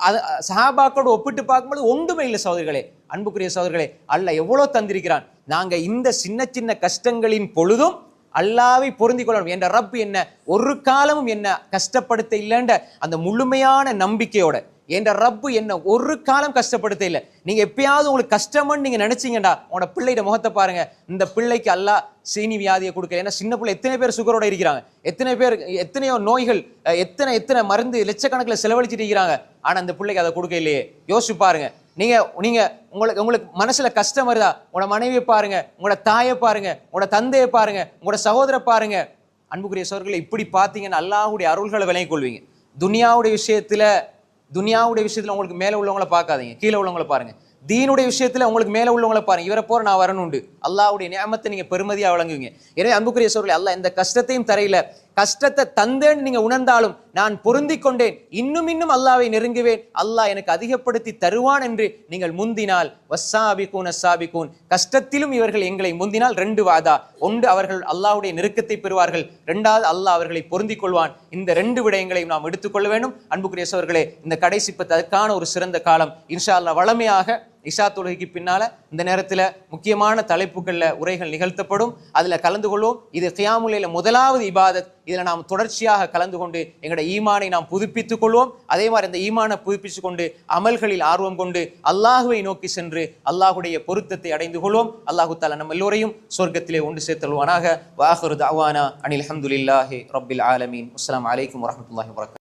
சஹாபாக்களோடு ஒப்பிட்டு பார்க்கும்போது ஒன்றுமே இல்லை சகோதரர்களே. அன்புக்குரிய சகோதரர்களே, அல்லாஹ் எவ்வளவு தந்திருக்கிறான். நாங்க இந்த சின்ன சின்ன கஷ்டங்களின் பொழுதும் அல்லாஹ்வை பொருந்திக் கொள்ளணும். என்ற ரப் என்ன ஒரு காலமும் என்ன கஷ்டப்படுத்த இல்லைன்ற அந்த முழுமையான நம்பிக்கையோட, என்ற ரப்பு என்ன ஒரு காலம் கஷ்டப்படுத்த இல்லை. நீங்க எப்பயாவது உங்களுக்கு கஷ்டம்னு நீங்க நினைச்சீங்கடா, உங்களோட பிள்ளைட முகத்தை பாருங்க. இந்த பிள்ளைக்கு அல்லாஹ் சீனி வியாதியை கொடுக்க. ஏன்னா சின்ன பிள்ளை எத்தனை பேர் சுகரோட இருக்கிறாங்க, எத்தனை பேர் எத்தனையோ நோய்கள், எத்தனை மருந்து லட்சக்கணக்கில் செலவழிச்சிட்டு இருக்கிறாங்க. ஆனா அந்த பிள்ளைக்கு அதை கொடுக்க இல்லையே. யோசிச்சு பாருங்க. நீங்க உங்களுக்கு மனசுல கஷ்டம் வருதா, உங்களோட மனைவியை பாருங்க, உங்களோட தாயை பாருங்க, உங்களோட தந்தையை பாருங்க, உங்களோட சகோதரை பாருங்க. அன்புக்குரிய சகோதரர்களை, இப்படி பார்த்தீங்கன்னா அல்லாஹ்வுடைய அருள்களை விளங்கிக் கொள்வீங்க. துனியாவுடைய விஷயத்துல உங்களுக்கு மேல உள்ளவங்களை பார்க்காதீங்க, கீழே உள்ளவங்களை பாருங்க. தீனுடைய விஷயத்துல உங்களுக்கு மேல உள்ளவங்களை பாருங்க. இவரை போற நான் வரணுண்டு. அல்லாஹ்வுடைய நியாமத்தை நீங்க பெருமதியா வழங்குவீங்க. எனவே அன்புக்குரிய சகோதரர்களே, அல்லாஹ் எந்த கஷ்டத்தையும் தரையில. கஷ்டத்தை தந்தேன்னு நீங்க உணர்ந்தாலும் நான் பொருந்திக் கொண்டேன், இன்னும் அல்லாஹ்வை நெருங்குவேன், அல்லாஹ் எனக்கு அதிகப்படுத்தி தருவான் என்று நீங்கள் முந்தினால் வஸ்ஸாபிகூன ஸாபிகூன், கஷ்டத்திலும் இவர்கள் எங்களை முந்தினால் 2 வாதா. ஒன்று, அவர்கள் அல்லாஹ்வுடைய நெருக்கத்தை பெறுவார்கள். 2வது, அல்லாஹ் அவர்களை பொருந்திக் கொள்வான். இந்த 2 விடயங்களையும் நாம் எடுத்துக்கொள்ள வேண்டும். அன்புக்குரிய சகோதரர்களே, இந்த கடைசி 10 அதற்கான ஒரு சிறந்த காலம். இன்ஷா அல்லாஹ் வளமையாக இஷா தொழுகைக்கு பின்னால இந்த நேரத்தில் முக்கியமான தலைப்புகள்ல உரைகள் நிகழ்த்தப்படும். அதுல கலந்து கொள்வோம். இது கியாமுல் லைல் முதலாவது இபாதத். இதுல நாம் தொடர்ச்சியாக கலந்து கொண்டு எங்களுடைய ஈமானை நாம் புதுப்பித்துக் கொள்வோம். அதே மாதிரி இந்த ஈமானை புதுப்பித்துக் கொண்டு அமல்களில் ஆர்வம் கொண்டு அல்லாஹுவை நோக்கி சென்று அல்லாஹுடைய பொருத்தத்தை அடைந்து கொள்வோம். அல்லாஹு தஆலா நம்ம எல்லோரையும் சொர்க்கத்திலே ஒன்று சேர்த்தல்வானாக. வ ஆகிரு தஅவானா அனில் ஹம்துலில்லாஹி ரப்பில் ஆலமீன். அஸ்ஸலாமு அலைக்கும் வரஹ்மத்துல்லாஹி வபரகாத்துஹு.